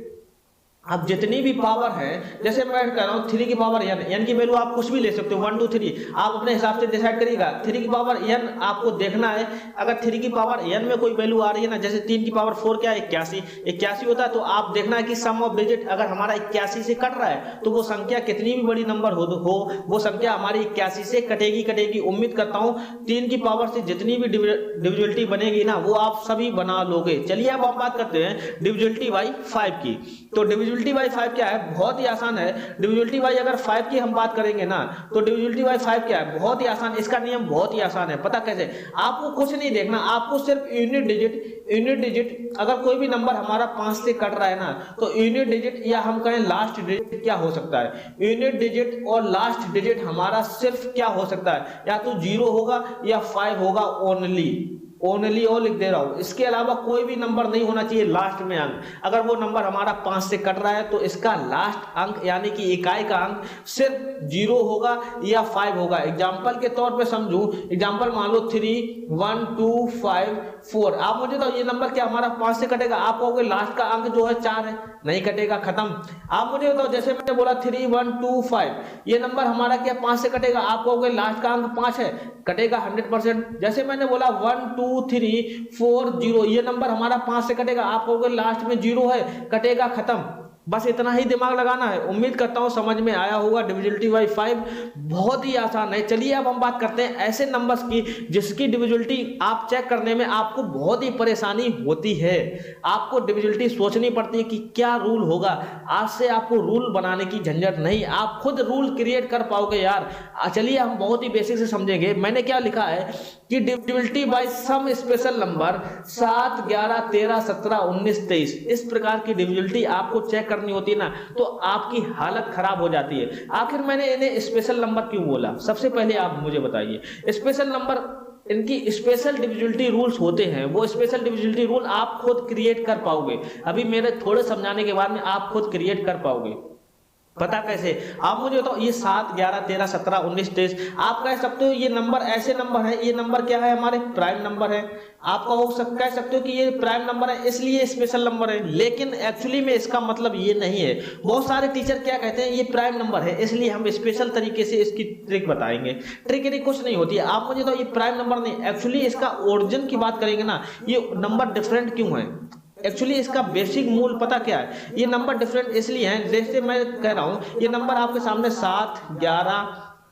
आप जितनी भी पावर है, जैसे मैं कह रहा हूँ 3 की पावर n की वैल्यू आप कुछ भी ले सकते हो, 1 2 3 आप अपने हिसाब से डिसाइड करिएगा। 3 की पावर n आपको देखना है। अगर 3 की पावर n में कोई वैल्यू आ रही है ना, जैसे 3 की पावर 4 क्या है 81 होता है, तो आप देखना है कि सम ऑफ डिजिट अगर हमारा 81 से कट रहा है तो वो संख्या कितनी भी बड़ी नंबर हो वो संख्या हमारी 81 से कटेगी। उम्मीद करता हूँ 3 की पावर से जितनी भी डिविजिबिलिटी बनेगी ना वो आप सभी बना लोगे। चलिए अब हम बात करते हैं डिविजिबिलिटी बाई 5 की। तो डिविजिबिलिटी बाई 5 क्या है? बहुत ही आसान है। डिविजिबिलिटी बाई अगर 5 की हम बात करेंगे ना, तो डिविजिबिलिटी बाई 5 क्या है? बहुत ही आसान। इसका नियम बहुत ही आसान है। पता कैसे? आपको कुछ नहीं देखना, आपको सिर्फ यूनिट डिजिट अगर कोई भी नंबर हमारा 5 से कट रहा है ना, तो यूनिट डिजिट या हम कहें लास्ट डिजिट क्या हो सकता है? यूनिट डिजिट और लास्ट डिजिट हमारा सिर्फ क्या हो सकता है? या तो 0 होगा या 5 होगा। ओनली और लिख दे रहा हूं, इसके अलावा कोई भी नंबर नहीं होना चाहिए लास्ट में अंक। अगर वो नंबर हमारा 5 से कट रहा है तो इसका लास्ट अंक यानी कि इकाई का अंक सिर्फ 0 होगा या 5 होगा। एग्जांपल के तौर पे समझू, एग्जांपल मान लो 3 1 2 5 4। आप मुझे तो ये नंबर क्या हमारा 5 से कटेगा? आप कहोगे लास्ट का अंक जो है 4 है, नहीं कटेगा, खत्म। आप मुझे बताओ, जैसे मैंने बोला 3 1 2 5, ये नंबर हमारा क्या 5 से कटेगा? आप कहोगे लास्ट का अंक 5 है, कटेगा 100%। जैसे मैंने बोला 1 2 3 4 0, ये नंबर हमारा 5 से कटेगा। आप कहोगे लास्ट में 0 है, कटेगा, खत्म। बस इतना ही दिमाग लगाना है। उम्मीद करता हूं समझ में आया होगा। डिविजिबिलिटी बाई 5 बहुत ही आसान है। चलिए अब हम बात करते हैं ऐसे नंबर्स की जिसकी डिविजिबिलिटी आप चेक करने में आपको बहुत ही परेशानी होती है। आपको डिविजिबिलिटी सोचनी पड़ती है कि क्या रूल होगा। आज से आपको रूल बनाने की झंझट नहीं, आप खुद रूल क्रिएट कर पाओगे यार। चलिए हम बहुत ही बेसिक से समझेंगे। मैंने क्या लिखा है कि divisibility by some special number 7 11 13 17 19 23, इस प्रकार की डिविजिबिलिटी आपको चेक करनी होती है ना, तो आपकी हालत खराब हो जाती है। आखिर मैंने इन्हें स्पेशल नंबर क्यों बोला? सबसे पहले आप मुझे बताइए। स्पेशल नंबर, इनकी स्पेशल डिविजिबिलिटी रूल्स होते हैं, वो स्पेशल डिविजिबिलिटी रूल आप खुद क्रिएट कर पाओगे। अभी मेरे थोड़े समझाने के बाद में आप खुद क्रिएट कर पाओगे। पता कैसे? आप मुझे बताओ, ये 7 11 13 17 19 23, आप कह सकते हो ये नंबर ऐसे नंबर है, ये नंबर क्या है हमारे प्राइम नंबर है। आप कह सकते हो कि ये प्राइम नंबर है इसलिए स्पेशल नंबर है, लेकिन एक्चुअली में इसका मतलब ये नहीं है। बहुत सारे टीचर क्या कहते हैं, ये प्राइम नंबर है इसलिए हम स्पेशल तरीके से इसकी ट्रिक बताएंगे। ट्रिक कुछ नहीं होती है। आप मुझे तो ये प्राइम नंबर नहीं, एक्चुअली इसका ओरिजिन की बात करेंगे ना, ये नंबर डिफरेंट क्यों है? एक्चुअली इसका बेसिक मूल पता क्या है? ये नंबर डिफरेंट इसलिए हैं, जैसे मैं कह रहा हूं ये नंबर आपके सामने 7 11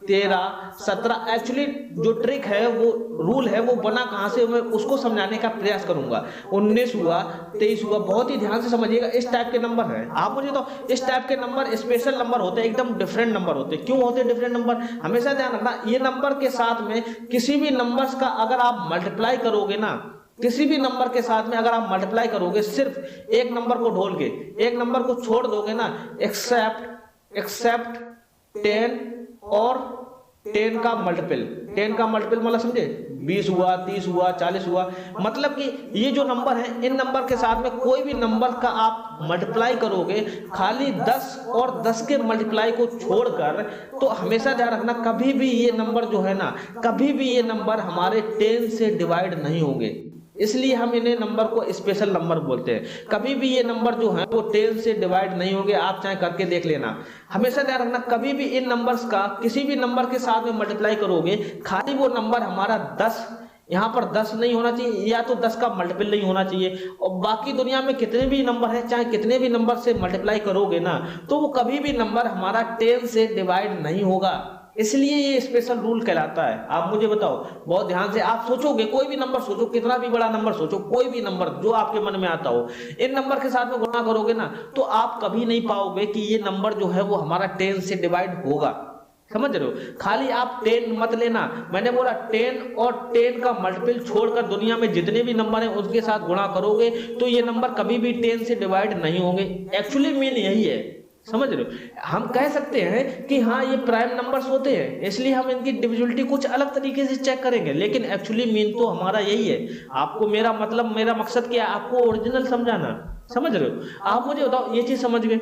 13 17, एक्चुअली जो ट्रिक है वो रूल है वो बना कहां से, मैं उसको समझाने का प्रयास करूंगा। 19 हुआ 23 हुआ, बहुत ही ध्यान से समझिएगा। इस टाइप के नंबर है, आप मुझे तो इस टाइप के नंबर स्पेशल नंबर होते हैं, एकदम डिफरेंट नंबर होते हैं। क्यों होते हैं डिफरेंट नंबर? हमेशा ध्यान रखना, ये नंबर के साथ में किसी भी नंबर्स का अगर आप मल्टीप्लाई करोगे ना, किसी भी नंबर के साथ में अगर आप मल्टीप्लाई करोगे, सिर्फ एक नंबर को ढोल के एक नंबर को छोड़ दोगे ना, एक्सेप्ट 10 और 10 का मल्टीपल। 10 का मल्टीपल मतलब समझे, 20 हुआ, 30 हुआ, 40 हुआ, मतलब कि ये जो नंबर है, इन नंबर के साथ में कोई भी नंबर का आप मल्टीप्लाई करोगे, खाली 10 और 10 के मल्टीप्लाई को छोड़कर, तो हमेशा ध्यान रखना कभी भी ये नंबर जो है ना, कभी भी ये नंबर हमारे 10 से डिवाइड नहीं होंगे। इसलिए हम इन्हें नंबर को स्पेशल नंबर बोलते हैं। कभी भी ये नंबर जो है वो 10 से डिवाइड नहीं होंगे, आप चाहे करके देख लेना। हमेशा ध्यान रखना कभी भी इन नंबर्स का किसी भी नंबर के साथ में मल्टीप्लाई करोगे, खाली वो नंबर हमारा 10, यहाँ पर 10 नहीं होना चाहिए, या तो 10 का मल्टीपल नहीं होना चाहिए। और बाकी दुनिया में कितने भी नंबर है, चाहे कितने भी नंबर से मल्टीप्लाई करोगे ना, तो वो कभी भी नंबर हमारा 10 से डिवाइड नहीं होगा। इसलिए ये स्पेशल रूल कहलाता है। आप मुझे बताओ बहुत ध्यान से, आप सोचोगे कोई भी नंबर सोचो, कितना भी बड़ा नंबर सोचो, कोई भी नंबर जो आपके मन में आता हो, इन नंबर के साथ में गुणा करोगे ना, तो आप कभी नहीं पाओगे कि ये नंबर जो है वो हमारा 10 से डिवाइड होगा। समझ रहे हो? खाली आप 10 मत लेना, मैंने बोला 10 और 10 का मल्टीपल छोड़कर दुनिया में जितने भी नंबर हैं उसके साथ गुणा करोगे तो ये नंबर कभी भी 10 से डिवाइड नहीं होंगे। एक्चुअली मीन यही है, समझ रहे हो? हम कह सकते हैं कि हाँ ये प्राइम नंबर्स होते हैं, इसलिए हम इनकी डिविजिबिलिटी कुछ अलग तरीके से चेक करेंगे, लेकिन एक्चुअली मीन तो हमारा यही है। आपको मेरा मतलब, मेरा मकसद क्या है, आपको ओरिजिनल समझाना। समझ रहे हो? आप मुझे बताओ, ये चीज समझ गए?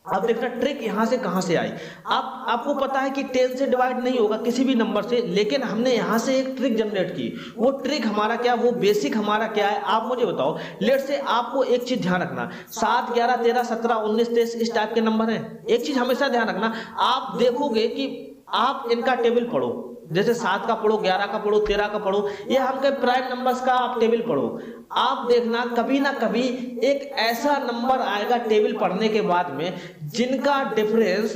अब देखना ट्रिक यहां से कहां से आई। आपको पता है कि 10 से डिवाइड नहीं होगा किसी भी नंबर से, लेकिन हमने यहां से एक ट्रिक जनरेट की। वो ट्रिक हमारा क्या, वो बेसिक हमारा क्या है, आप मुझे बताओ। लेट से आपको एक चीज ध्यान रखना, 7, 11, 13, 17, 19, 23 इस टाइप के नंबर हैं। एक चीज हमेशा ध्यान रखना, आप देखोगे कि आप इनका टेबल पढ़ो, जैसे 7 का पढ़ो, 11 का पढ़ो, 13 का पढ़ो, ये हम कहे प्राइम नंबर्स का आप टेबल पढ़ो। आप देखना कभी ना कभी एक ऐसा नंबर आएगा टेबल पढ़ने के बाद में जिनका डिफरेंस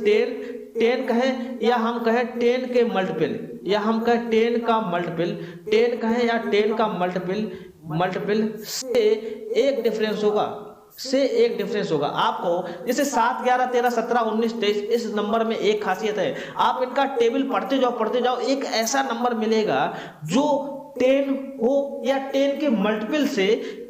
10 कहें या हम कहें 10 के मल्टीपल, या हम कहें 10 का मल्टीपल, 10 कहें या 10 का मल्टीपल से एक डिफरेंस होगा। आपको जैसे 7, 11, 13, 17, 19, 23 इस नंबर में एक खासियत है, आप इनका टेबल पढ़ते जाओ, एक ऐसा नंबर मिलेगा जो 10 हो या 10 के मल्टीपल से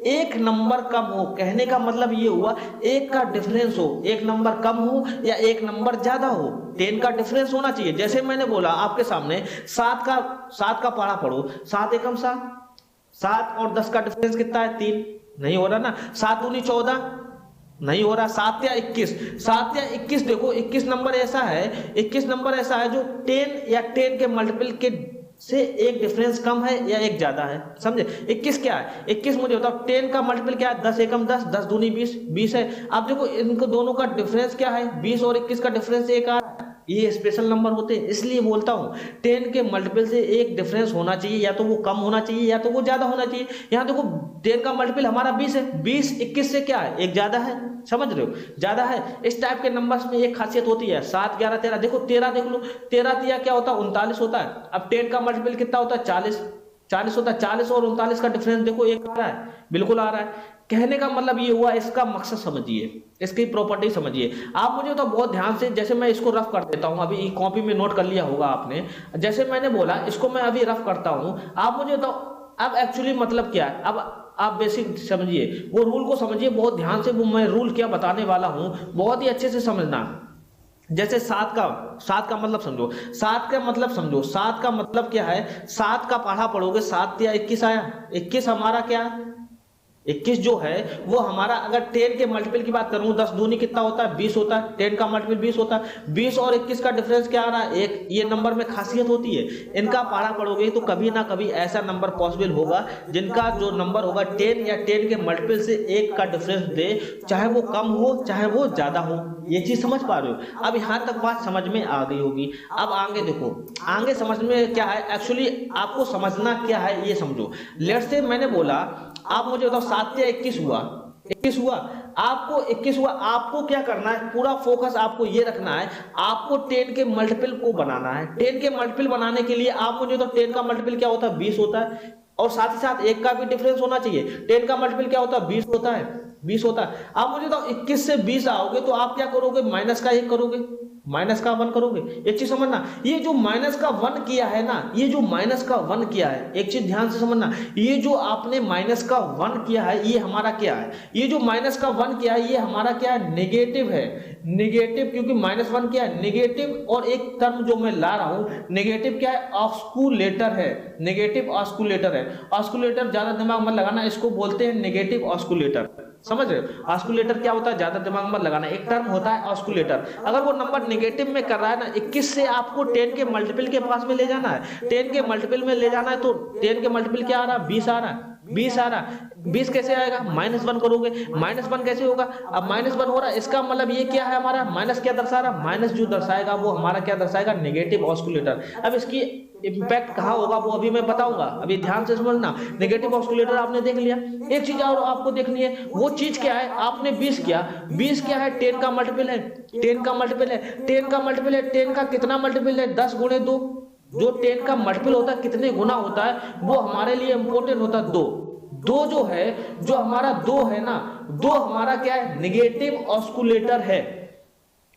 एक नंबर कम हो। कहने का मतलब ये हुआ एक का डिफरेंस हो, एक नंबर कम हो या एक नंबर ज्यादा हो, 10 का डिफरेंस होना चाहिए। जैसे मैंने बोला आपके सामने 7 का पढ़ा पढ़ो, 7 एकम 7 और 10 का डिफरेंस कितना है, 3। नहीं हो रहा ना, 7 दूनी 14 नहीं हो रहा, 7 या 21 देखो 21 नंबर ऐसा है जो 10 या 10 के मल्टीपल के से एक डिफरेंस कम है या एक ज्यादा है। समझे? 21 क्या है, 21 मुझे बताओ 10 का मल्टीपल क्या है, 10 एकम 10, 10 दूनी 20 है। आप देखो इनको दोनों का डिफरेंस क्या है, 20 और 21 का डिफरेंस 1 आ रहा है। ये स्पेशल नंबर होते हैं, इसलिए बोलता हूं 10 के मल्टीपल से एक डिफरेंस होना चाहिए, या तो वो कम होना चाहिए या तो वो ज्यादा होना चाहिए। यहाँ देखो 10 का मल्टीपल हमारा 20 है, 20 21 से क्या है, एक ज्यादा है। समझ रहे हो? ज्यादा है। इस टाइप के नंबर्स में एक खासियत होती है, 7, 11, 13 देखो 13 देख लो, 13 क्या होता है, 39 होता है। अब 10 का मल्टीपल कितना होता है, 40 होता है। 40 और 39 का डिफरेंस देखो एक आ रहा है, बिल्कुल आ रहा है। कहने का मतलब ये हुआ, इसका मकसद समझिए, इसकी प्रॉपर्टी समझिए। आप मुझे तो बहुत ध्यान से, जैसे मैं इसको रफ कर देता हूं, अभी कॉपी में नोट कर लिया होगा आपने, जैसे मैंने बोला इसको मैं अभी रफ करता हूं। आप मुझे तो अब एक्चुअली मतलब क्या है, अब आप बेसिक समझिए, वो रूल को समझिए बहुत ध्यान से। वो मैं रूल क्या बताने वाला हूं बहुत ही अच्छे से समझना। जैसे 7 का मतलब समझो, 7 का मतलब समझो, 7 का मतलब क्या है, 7 का पढ़ा पढ़ोगे, 7 या 21 आया, 21 हमारा क्या है, 21 जो है वो हमारा, अगर 10 के मल्टीपल की बात करूं, 10 दूनी कितना होता है, 20 होता है। 10 का मल्टीपल 20 होता है। 20 और 21 का डिफरेंस क्या आ रहा है, एक। ये नंबर में खासियत होती है, इनका पढ़ा पढ़ोगे तो कभी ना कभी ऐसा नंबर पॉसिबल होगा जिनका जो नंबर होगा 10 या 10 के मल्टीपल से एक का डिफरेंस दे, चाहे वो कम हो चाहे वो ज्यादा हो। ये चीज समझ पा रहे हो? अब यहां तक बात समझ में आ गई होगी। अब आगे देखो, आगे समझ में क्या है, एक्चुअली आपको समझना क्या है ये समझो। लेट्स से मैंने बोला, आप मुझे बताओ 7 या 21 हुआ, 21 हुआ, आपको क्या करना है, पूरा फोकस आपको ये रखना है, आपको 10 के मल्टीपल को बनाना है। 10 के मल्टीपल बनाने के लिए आप मुझे तो 10 का मल्टीपल क्या होता है, 20 होता है, और साथ ही साथ एक का भी डिफरेंस होना चाहिए। 10 का मल्टीपल क्या होता है, 20 होता है। आप मुझे तो 21 से 20 आओगे तो आप क्या करोगे, माइनस का 1 करोगे। माइनस का 1 करोगे। एक चीज समझना, ये जो माइनस का 1 किया है ना, ये जो माइनस का 1 किया है, एक चीज ध्यान से समझना, ये जो आपने माइनस का 1 किया है ये हमारा क्या है, ये जो माइनस का 1 किया है ये हमारा क्या है, नेगेटिव है। नेगेटिव, क्योंकि -1 क्या है, नेगेटिव। और एक टर्म जो मैं ला रहा हूं नेगेटिव क्या है, ऑस्कुलेटर है। नेगेटिव ऑस्कुलेटर है। ऑस्कुलेटर ज्यादा दिमाग मत लगाना, इसको बोलते हैं नेगेटिव ऑस्कुलेटर। समझ रहे हो, ऑस्कुलेटर क्या होता है, ज्यादा दिमाग मत लगाना, एक टर्म होता है ऑस्कुलेटर। अगर वो नंबर नेगेटिव में कर रहा है ना, 21 से आपको 10 के मल्टीपल के पास में ले जाना है, 10 के मल्टीपल में ले जाना है, तो 10 के मल्टीपल क्या आ रहा है, 20 आ रहा है। 20 आ रहा, 20 कैसे आएगा, -1 करोगे। -1 कैसे होगा, अब -1 हो रहा है, इसका मतलब ये क्या है हमारा, माइनस क्या दर्शा रहा है, माइनस जो दर्शाएगा वो हमारा क्या दर्शाएगा, नेगेटिव ऑस्कुलेटर। अब इसकी इंपैक्ट कहाँ होगा वो अभी मैं बताऊंगा, अभी ध्यान से समझना। नेगेटिव ऑस्कुलेटर आपने देख लिया। एक चीज और आपको देखनी है, वो चीज क्या है, आपने 20 किया, 20 क्या है, 10 का मल्टीपल है, 10 का मल्टीपल है, 10 का मल्टीपल है, 10 का कितना मल्टीपल है, 10 गुणे 2। जो 10 का मल्टीपल होता है कितने गुना होता है, वो हमारे लिए इंपॉर्टेंट होता है 2। 2 जो है, जो हमारा 2 है ना, 2 हमारा क्या है, नेगेटिव ऑस्कुलेटर है।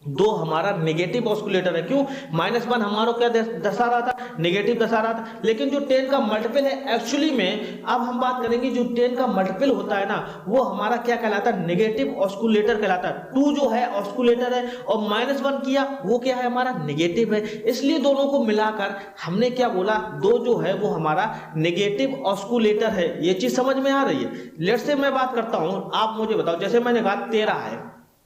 2 हमारा नेगेटिव ऑस्कुलेटर है। क्यों, -1 हमारा क्या दर्शा रहा था, नेगेटिव दर्शा रहा था। लेकिन जो 10 का मल्टीपल है एक्चुअली में, अब हम बात करेंगे, जो 10 का मल्टीपल होता है ना, वो हमारा क्या कहलाता है, नेगेटिव ऑस्कुलेटर कहलाता है। 2 जो है ऑस्कुलेटर है, और -1 किया वो क्या है, हमारा नेगेटिव है। इसलिए दोनों को मिलाकर हमने क्या बोला, 2 जो है वो हमारा नेगेटिव ऑस्कुलेटर है। ये चीज समझ में आ रही है। लेट से मैं बात करता हूं, आप मुझे बताओ, जैसे मैंने कहा 13 है,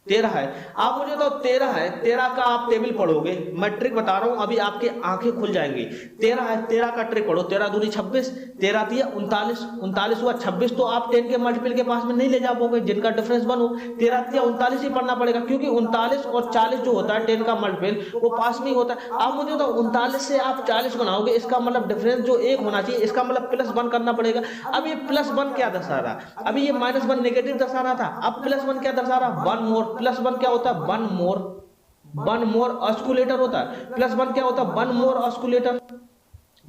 13 है, आप मुझे तो 13 है, 13 का आप टेबल पढ़ोगे, मैं ट्रिक बता रहा हूं, अभी आपके आंखें खुल जाएंगी। 13 है, 13 का ट्रिक पढ़ो, 13 दूनी 26, 13 दिया 39, 39 हुआ 26, तो आप 10 के मल्टीपल के पास में नहीं ले जा पाओगे, जिनका डिफरेंस 1 हो। 13 दिया 39 ही पढ़ना पड़ेगा, क्योंकि 39 और 40 जो होता है 10 का मल्टीपल वो पास में ही होता है। आप मुझे तो 39 से आप 40 बनाओगे, इसका मतलब डिफरेंस जो 1 होना चाहिए, इसका मतलब +1 करना पड़ेगा। अब ये +1 क्या दर्शा रहा, अभी ये -1 नेगेटिव दर्शा रहा था, अब +1 क्या दर्शा रहा, 1 मोर। +1 क्या होता है, 1 मोर ऑस्कुलेटर होता है। +1 क्या होता है, 1 मोर ऑस्कुलेटर।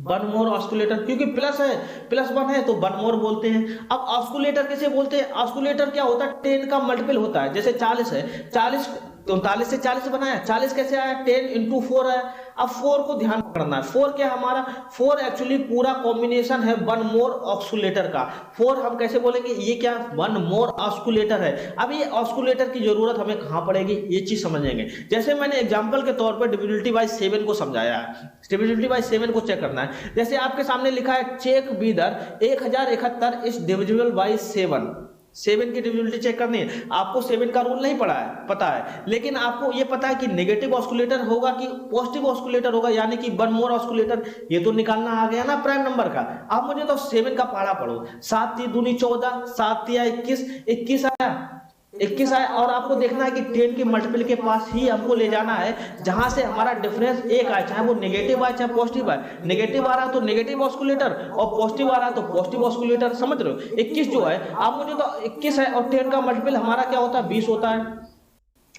1 मोर ऑस्कुलेटर, क्योंकि प्लस है, +1 है तो 1 मोर बोलते हैं। अब ऑस्कुलेटर किसे बोलते हैं, ऑस्कुलेटर क्या होता है, 10 का मल्टीपल होता है। जैसे 40 है, 40 39 से 40 बनाया, 40 कैसे आया, 10 × 4 आया। अब 4 को ध्यान करना है, 4 क्या हमारा, 4 एक्चुअली पूरा कॉम्बिनेशन है 1 मोर ऑस्कुलेटर का। 4 हम कैसे बोलेंगे, ये क्या 1 मोर ऑस्कुलेटर है। अब ये ऑस्कुलेटर की जरूरत हमें कहां पड़ेगी, ये चीज समझेंगे। जैसे मैंने एग्जांपल के तौर पर डिविजिबिलिटी बाय 7 को समझाया है, डिविजिबिलिटी बाय 7 को चेक करना है। जैसे आपके सामने लिखा है, चेक विदर 1071 इज डिविजिबल बाय 7। 7 की डिविजिबिलिटी चेक करनी है। आपको 7 का रूल नहीं पढ़ा है, पता है, लेकिन आपको ये पता है कि नेगेटिव ऑस्कुलेटर होगा कि पॉजिटिव ऑस्कुलेटर होगा, यानी कि 1 मोर ऑस्कुलेटर, ये तो निकालना आ गया ना प्राइम नंबर का। आप मुझे तो 7 का पढ़ा पढ़ो, 7 × 3 = 14, 7 × 3 = 21, 21 आया, 21 आया। और आपको देखना है कि 10 के मल्टीपल के पास ही हमको ले जाना है, जहां से हमारा डिफरेंस 1 आए, चाहे वो नेगेटिव आए चाहे पॉजिटिव आए। नेगेटिव आ रहा है तो नेगेटिव ऑस्कुलेटर, और पॉजिटिव आ रहा है तो पॉजिटिव ऑस्कुलेटर। समझ रहे हो, 21 जो है, आप मुझे तो 21 है, और 10 का मल्टीपल हमारा क्या होता है, 20 होता है।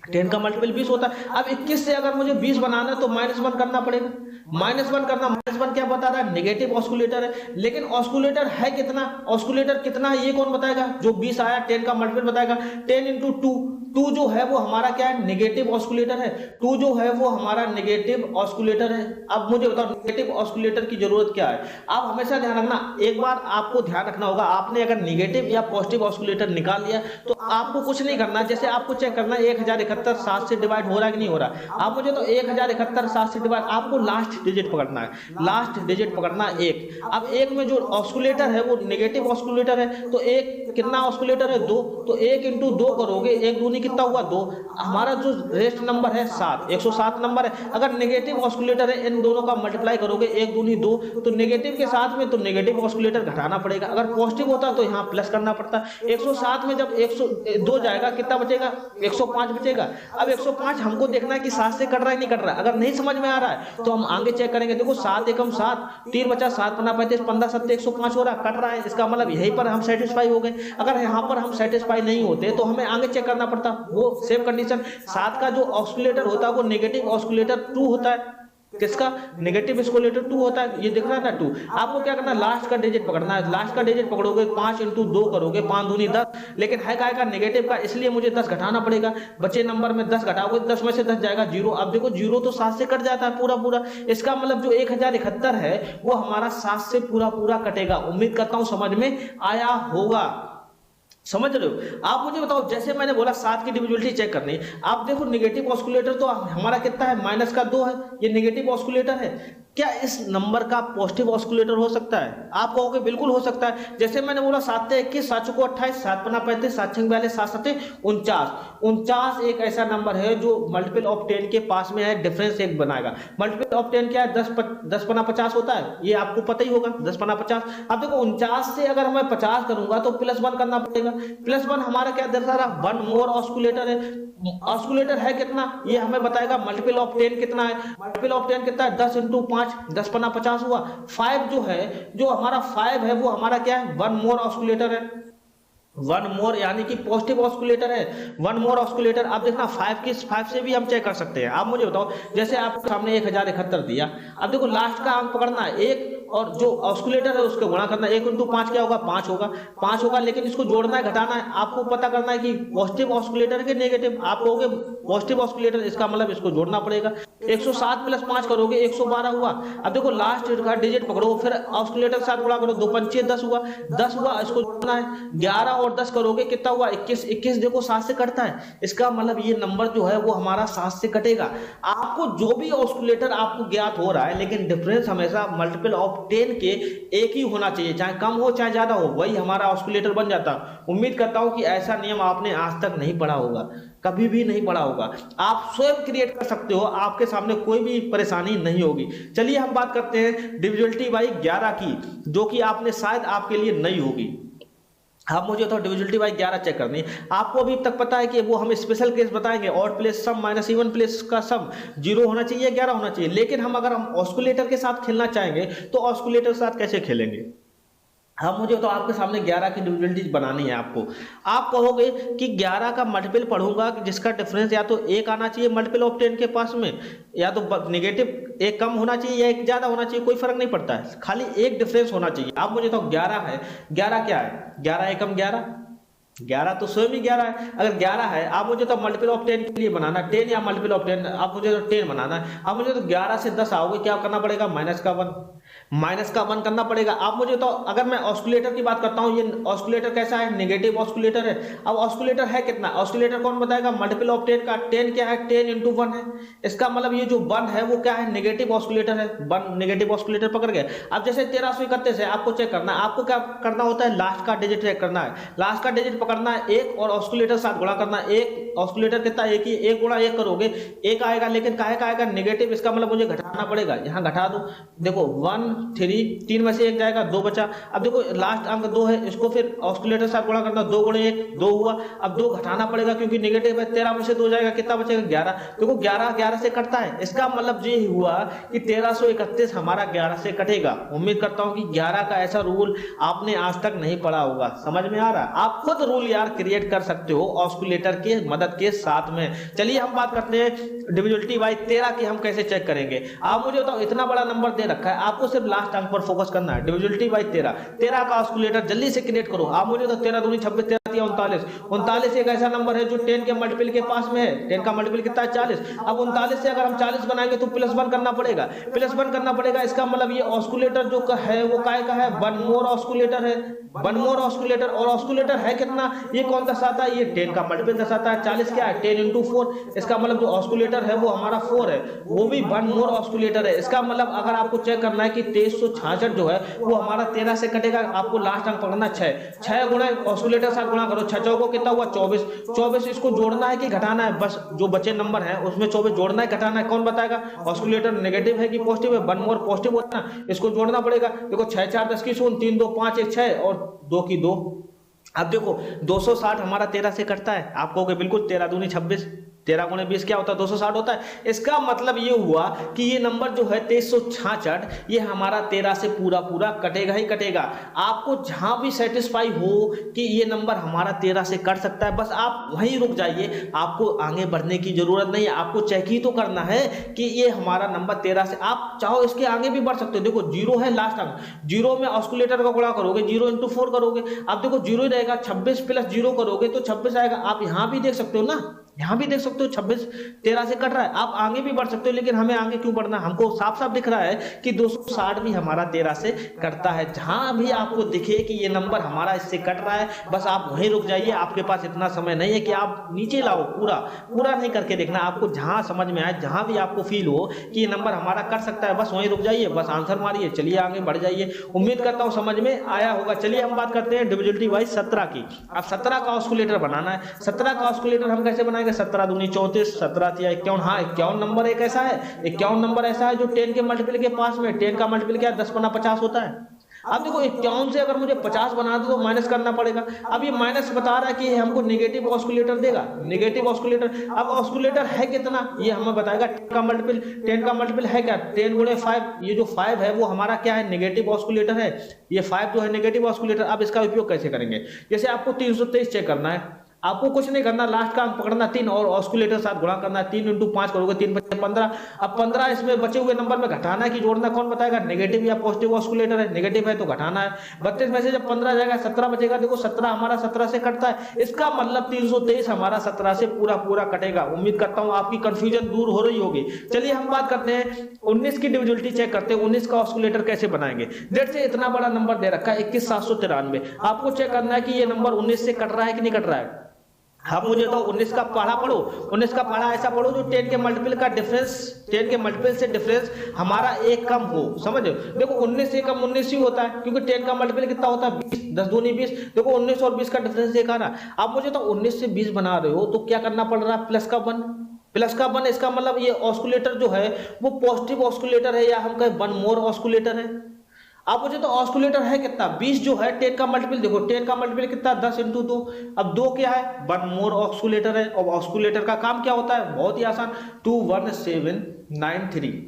10 का मल्टीपल 20 होता है। अब 21 से अगर मुझे 20 बनाना है तो -1 करना पड़ेगा। -1 करना, -1 क्या बता रहा है, नेगेटिव ऑस्कुलेटर है। लेकिन ऑस्कुलेटर है कितना, ऑस्कुलेटर कितना है ये कौन बताएगा, जो 20 आया 10 का मल्टीपल बताएगा। 10 × 2, 2 जो है वो हमारा क्या है, नेगेटिव ऑस्कुलेटर है। 2 जो है वो हमारा नेगेटिव ऑस्कुलेटर है। अब मुझे बताओ नेगेटिव ऑस्कुलेटर की जरूरत क्या है। आप हमेशा ध्यान रखना, एक बार आपको ध्यान रखना होगा, आपने अगर नेगेटिव या पॉजिटिव ऑस्कुलेटर निकाल लिया तो आपको कुछ नहीं करना। जैसे आपको चेक करना है 1071 7 से डिवाइड हो रहा है कि नहीं हो रहा। आप मुझे तो 1071 7 से डिवाइड, आपको लास्ट डिजिट पकड़ना है, लास्ट डिजिट पकड़ना 1। अब 1 में जो ऑस्कुलेटर है वो नेगेटिव ऑस्कुलेटर है, तो 1 कितना ऑस्कुलेटर है, 2, तो 1 × 2 करोगे, 1 दूनी कितना हुआ, 2। हमारा जो रेस्ट नंबर है 7, 107 नंबर है। अगर नेगेटिव ऑस्कुलेटर है, इन दोनों का मल्टीप्लाई करोगे, 1 दूनी 2, तो नेगेटिव के साथ में तो नेगेटिव ऑस्कुलेटर घटाना पड़ेगा। अगर पॉजिटिव होता तो यहाँ प्लस करना पड़ता। 107 में जब 102 जाएगा, कितना बचेगा, 105 बचेगा। अब 105 हमको देखना है कि 7 से कट रहा है नहीं कट रहा है। अगर नहीं समझ में आ रहा है तो हम आगे चेक करेंगे। देखो 7 एकम 7, 3 बचा, 7 × 35, 15 × 7 105 हो रहा है, कट रहा है। इसका मतलब यहीं पर हम सेटिस्फाई हो गए। अगर यहाँ पर हम सेटिस्फाई नहीं होते तो हमें आगे चेक करना पड़ता। वो सेम कंडीशन, 7 का जो ऑस्कुलेटर होता है वो नेगेटिव ऑस्कुलेटर 2 होता है। किसका? नेगेटिव ऑस्कुलेटर 2 होता है, ये दिख रहा था 2। आपको क्या करना है, लास्ट का डिजिट पकड़ना है। लास्ट का डिजिट पकड़ोगे 5 × 2 करोगे, 5 दूनी 10, लेकिन है काय का? नेगेटिव का, इसलिए मुझे 10 घटाना पड़ेगा। बचे नंबर में 10 घटाओगे, 10 में से 10 जाएगा 0। अब देखो 0 तो 7 से कट जाता है पूरा पूरा, इसका मतलब जो 1071 है वो हमारा 7 से पूरा पूरा कटेगा। उम्मीद करता हूं समझ में आया होगा। समझ रहे हो? आप मुझे बताओ, जैसे मैंने बोला 7 की डिविजिबिलिटी चेक करनी, आप देखो नेगेटिव ऑस्कुलेटर तो हमारा कितना है, -2 है, ये नेगेटिव ऑस्कुलेटर है। क्या इस नंबर का पॉजिटिव ऑस्कुलेटर हो सकता है? आप कहोगे बिल्कुल हो सकता है। जैसे मैंने बोला 7 × 21, 7 × 28, 7 × 35, 7 × 42, 7 × 7 49। 49 एक ऐसा नंबर है जो मल्टीपल ऑफ 10 के पास में है, डिफरेंस 1 बनाएगा। मल्टीपल ऑफ 10 क्या है? 10 × 50 होता है, ये आपको पता ही होगा, 10 × 50। अब देखो 49 से अगर मैं 50 करूंगा तो +1 करना पड़ेगा। +1 हमारा क्या दर्शा रहा? 1 मोर ऑस्कुलेटर है। ऑस्कुलेटर है कितना, ये हमें बताएगा। मल्टीपल ऑफ 10 कितना है? मल्टीपल ऑफ 10 कितना है? 10 × 5, 10 × 50 हुआ। 5 जो है, जो हमारा 5 है वो हमारा क्या है? 1 मोर ऑस्कुलेटर है। 1 मोर यानी कि पॉजिटिव ऑस्कुलेटर है। 1 मोर ऑस्कुलेटर। आप देखना 5 से भी हम चेक कर सकते हैं। आप मुझे बताओ, जैसे आपके सामने 1071 दिया, अब देखो लास्ट का अंक पकड़ना है 1, और जो ऑस्कुलेटर है उसके गुणा करना है। 1 × 5 क्या होगा? 5 होगा। 5 होगा, लेकिन इसको जोड़ना है, घटाना है। आपको पता करना है कि पॉजिटिव ऑस्कुलेटर के नेगेटिव। आप कहोगे पॉजिटिव ऑस्कुलेटर, इसका मतलब इसको जोड़ना पड़ेगा। 107 + 5 करोगे 112 हुआ। अब देखो लास्ट का डिजिट पकड़ो, फिर ऑस्कुलेटर के साथ गुणा करो, 2 × 5 = 10 हुआ। 10 हुआ, इसको जोड़ना है। 11 और 10 करोगे, कितना हुआ? 21। 21 देखो 7 से कटता है, इसका मतलब ये नंबर जो है वो हमारा 7 से कटेगा। आपको जो भी ऑस्कुलेटर आपको ज्ञात हो रहा है, लेकिन डिफरेंस हमेशा मल्टीपल ऑफ 10 के एक ही होना चाहिए, चाहे कम हो चाहे ज्यादा हो, वही हमारा ऑस्कुलेटर बन जाता। उम्मीद करता हूं कि ऐसा नियम आपने आज तक नहीं पढ़ा होगा, कभी भी नहीं पढ़ा होगा। आप स्वयं क्रिएट कर सकते हो, आपके सामने कोई भी परेशानी नहीं होगी। चलिए हम बात करते हैं डिविजिबिलिटी बाई 11 की, जो कि आपने शायद आपके लिए नई होगी। आप मुझे तो डिविजिबिलिटी बाई 11 चेक करनी। आपको अभी तक पता है कि वो हम स्पेशल केस बताएंगे, odd place some minus even place का सम 0 होना चाहिए, 11 होना चाहिए। लेकिन अगर हम ऑस्कुलेटर के साथ खेलना चाहेंगे तो ऑस्कुलेटर के साथ कैसे खेलेंगे? हम मुझे तो आपके सामने 11 की डिविजिबिलिटी बनानी है आपको। आप कहोगे कि 11 का मल्टीपल पढ़ूंगा जिसका डिफरेंस या तो 1 आना चाहिए मल्टीपल ऑफ 10 के पास में, या तो नेगेटिव 1 कम होना चाहिए या 1 ज्यादा होना चाहिए, कोई फर्क नहीं पड़ता है, खाली एक डिफरेंस होना चाहिए। आप मुझे तो 11 है, 11 क्या है? 11 × 11, 11 तो स्वयं ही 11 है। अगर 11 है, आप मुझे तो मल्टीपल ऑफ 10 के लिए बनाना, 10 या मल्टीपल ऑफ 10, आप मुझे तो 10 बनाना है। आप मुझे तो 11 से 10 आओगे, क्या करना पड़ेगा? माइनस का 1 करना पड़ेगा। आप मुझे तो, अगर मैं ऑस्कुलेटर की बात करता हूं, ये ऑस्कुलेटर कैसा है? नेगेटिव ऑस्कुलेटर है। अब ऑस्कुलेटर है कितना? ऑस्कुलेटर कौन बताएगा? मल्टीपल ऑफ 10 का। 10 क्या है? 10 × 1 है। इसका मतलब ये जो 1 है वो क्या है? नेगेटिव ऑस्कुलेटर है। 1 नेगेटिव ऑस्कुलेटर पकड़ गए। अब जैसे 1331 है, आपको चेक करना है। आपको क्या करना होता है? लास्ट का डिजिट चेक करना है। लास्ट का डिजिट पकड़ना है 1 और ऑस्कुलेटर साथ गुणा करना है। 1 ऑस्कुलेटर कितना? 1 ही, 1 × 1 करोगे 1 आएगा, लेकिन काहे का आएगा? नेगेटिव। इसका मतलब मुझे घटाना पड़ेगा, यहाँ घटा दो। देखो 1 3, 3 में से 1 जाएगा, 2 बचा। अब देखो लास्ट अंक 2 है, इसको फिर ऑस्कुलेटर से गुणा करना, 2 × 1 2 हुआ। अब 2 घटाना पड़ेगा क्योंकि नेगेटिव है। 13 में से 2 जाएगा, कितना बचेगा? 11। देखो 11 से कटता है, इसका मतलब ये हुआ कि 1331 हमारा 11 से कटेगा। उम्मीद करता हूं कि 11 का ऐसा रूल आपने आज तक नहीं पढ़ा होगा। समझ में आ रहा है? आप खुद रूल यार क्रिएट कर सकते हो ऑस्कुलेटर के मदद के साथ में। चलिए हम बात करते हैं डिविजिबिलिटी बाई 13 की, हम कैसे चेक करेंगे। आप मुझे बताओ, इतना बड़ा नंबर दे रखा है, आपको सिर्फ लास्ट अंक पर फोकस करना है। डिविजिबिलिटी बाई 13 का ऑस्कुलेटर जल्दी से क्रिएट करो। आप मुझे तो 13 दूनी 26, 13 39। 39 एक ऐसा नंबर है जो 10 के मल्टीपल के पास में है। 10 का मल्टीपल कितना है? 40। अब 39 से अगर हम 40 बनाएंगे तो +1 करना पड़ेगा, +1 करना पड़ेगा। इसका मतलब ये ऑस्कुलेटर जो है वो काय का है? 1 मोर ऑस्कुलेटर है। 1 मोर ऑस्कुलेटर, और ऑस्कुलेटर है कितना? ये कौन दर्शाता है? ये 10 का मल्टीपल दर्शाता है। 40 क्या है? 10 × 4। इसका मतलब जो ऑस्कुलेटर है वो हमारा 4 है, वो भी 1 मोर ऑस्कुलेटर है। इसका मतलब अगर आपको चेक करना है कि 2366 जो है वो हमारा 13 से कटेगा, आपको लास्ट अंक पकड़ना 6 गुणा ऑस्कुलेटर साथ गुणा करो, 6 चौको कितना हुआ? 24। 24 इसको जोड़ना है कि घटाना है? बस जो बचे नंबर है उसमें 24 जोड़ना है, घटाना है। कौन बताएगा? ऑस्कुलेटर नेगेटिव है कि पॉजिटिव है? 1 मोर पॉजिटिव होता है, इसको जोड़ना पड़ेगा। देखो 6 4 10 की 0, 3 2 5 1 6 और 2 की 2। अब देखो 260 हमारा 13 से कटता है। आप कहोगे बिल्कुल 13 दूनी 26, 13 गुणे 20 क्या होता है? 260 होता है। इसका मतलब ये हुआ कि ये नंबर जो है 2366 ये हमारा 13 से पूरा पूरा कटेगा ही कटेगा। आपको जहां भी सेटिस्फाई हो कि ये नंबर हमारा 13 से कट सकता है, बस आप वहीं रुक जाइए, आपको आगे बढ़ने की जरूरत नहीं है। आपको चेक ही तो करना है कि ये हमारा नंबर 13 से, आप चाहो इसके आगे भी बढ़ सकते हो। देखो 0 है लास्ट अंक, 0 में ऑस्कुलेटर का गुणा करोगे, 0 इंटू 4 करोगे, अब देखो 0 ही रहेगा, 26 प्लस 0 करोगे तो 26 आएगा। आप यहां भी देख सकते हो ना, यहां भी देख सकते हो 26 13 से कट रहा है। आप आगे भी बढ़ सकते हो, लेकिन हमें आगे क्यों बढ़ना? हमको साफ साफ दिख रहा है कि 260 भी हमारा 13 से कटता है। जहां भी आपको दिखे कि ये नंबर हमारा इससे कट रहा है, बस आप वहीं रुक जाइए। आपके पास इतना समय नहीं है कि आप नीचे लाओ, पूरा पूरा नहीं करके देखना। आपको जहां समझ में आए, जहां भी आपको फील हो कि ये नंबर हमारा कट सकता है, बस वहीं रुक जाइए, बस आंसर मारिए, चलिए आगे बढ़ जाइए। उम्मीद करता हूं समझ में आया होगा। चलिए हम बात करते हैं डिविजिबिलिटी वाइज 17 की। अब 17 का ऑस्कुलेटर बनाना है। 17 का ऑस्कुलेटर हम कैसे बनाएंगे? 17 दूनी 34, 17 तिया 51। हाँ, 51 नंबर एक ऐसा है, 51 नंबर ऐसा है जो 10 के मल्टीपल के पास में, 10 का मल्टीपल क्या 10 गुना 50 होता है। अब देखो 51 से अगर मुझे 50 बना दो तो माइनस करना पड़ेगा। अब ये माइनस बता रहा है कि हमको नेगेटिव ऑस्कुलेटर देगा, नेगेटिव ऑस्कुलेटर। अब ऑस्कुलेटर है कितना ये हमें बताएगा। 10 का मल्टीपल है क्या? 10 गुणे 5, ये जो 5 है वो हमारा क्या है? नेगेटिव ऑस्कुलेटर है। ये 5 जो है नेगेटिव ऑस्कुलेटर। अब इसका उपयोग कैसे करेंगे? जैसे आपको 323 चेक करना है, आपको कुछ नहीं करना, लास्ट का अंक पकड़ना 3 और ऑस्कुलेटर साथ गुणा करना है। 3 इंटू 5 करोगे, 3 5 15। अब 15 इसमें बचे हुए नंबर में घटाना है कि जोड़ना, कौन बताएगा? नेगेटिव या पॉजिटिव ऑस्कुलेटर है, नेगेटिव है तो घटाना है। 32 में से जब 15 जाएगा 17 बचेगा। देखो 17 हमारा 17 से कटता है, इसका मतलब 323 हमारा 17 से पूरा पूरा कटेगा। उम्मीद करता हूं आपकी कंफ्यूजन दूर हो रही होगी। चलिए हम बात करते हैं 19 की डिविजिबिलिटी चेक करते हैं। 19 का ऑस्कुलेटर कैसे बनाएंगे? जेड से इतना बड़ा नंबर दे रखा है 21793, आपको चेक करना है कि ये नंबर 19 से कट रहा है कि नहीं कट रहा है। हाँ, मुझे तो 19 का पढ़ा पढ़ो, 19 का पढ़ा ऐसा पढ़ो जो 10 के मल्टीपल का डिफरेंस, 10 के मल्टीपल से डिफरेंस हमारा एक कम हो। समझ देखो 19 से कम 19 ही होता है, क्योंकि 10 का मल्टीपल कितना होता है? 20, 10 दूनी 20। देखो 19 और 20 का डिफरेंस एक आ रहा। अब मुझे तो 19 से 20 बना रहे हो तो क्या करना पड़ रहा है? प्लस का 1, प्लस का 1। इसका मतलब ये ऑस्कुलेटर जो है वो पॉजिटिव ऑस्कुलेटर है, या हम कहें 1 मोर ऑस्कुलेटर है। अब मुझे तो ऑस्कुलेटर है कितना? 20 जो है 10 का मल्टीपल, देखो 10 का मल्टीपल कितना? 10 इंटू 2। अब 2 क्या है? 1 मोर ऑस्कुलेटर है। और ऑस्कुलेटर का काम क्या होता है? बहुत ही आसान, 21793,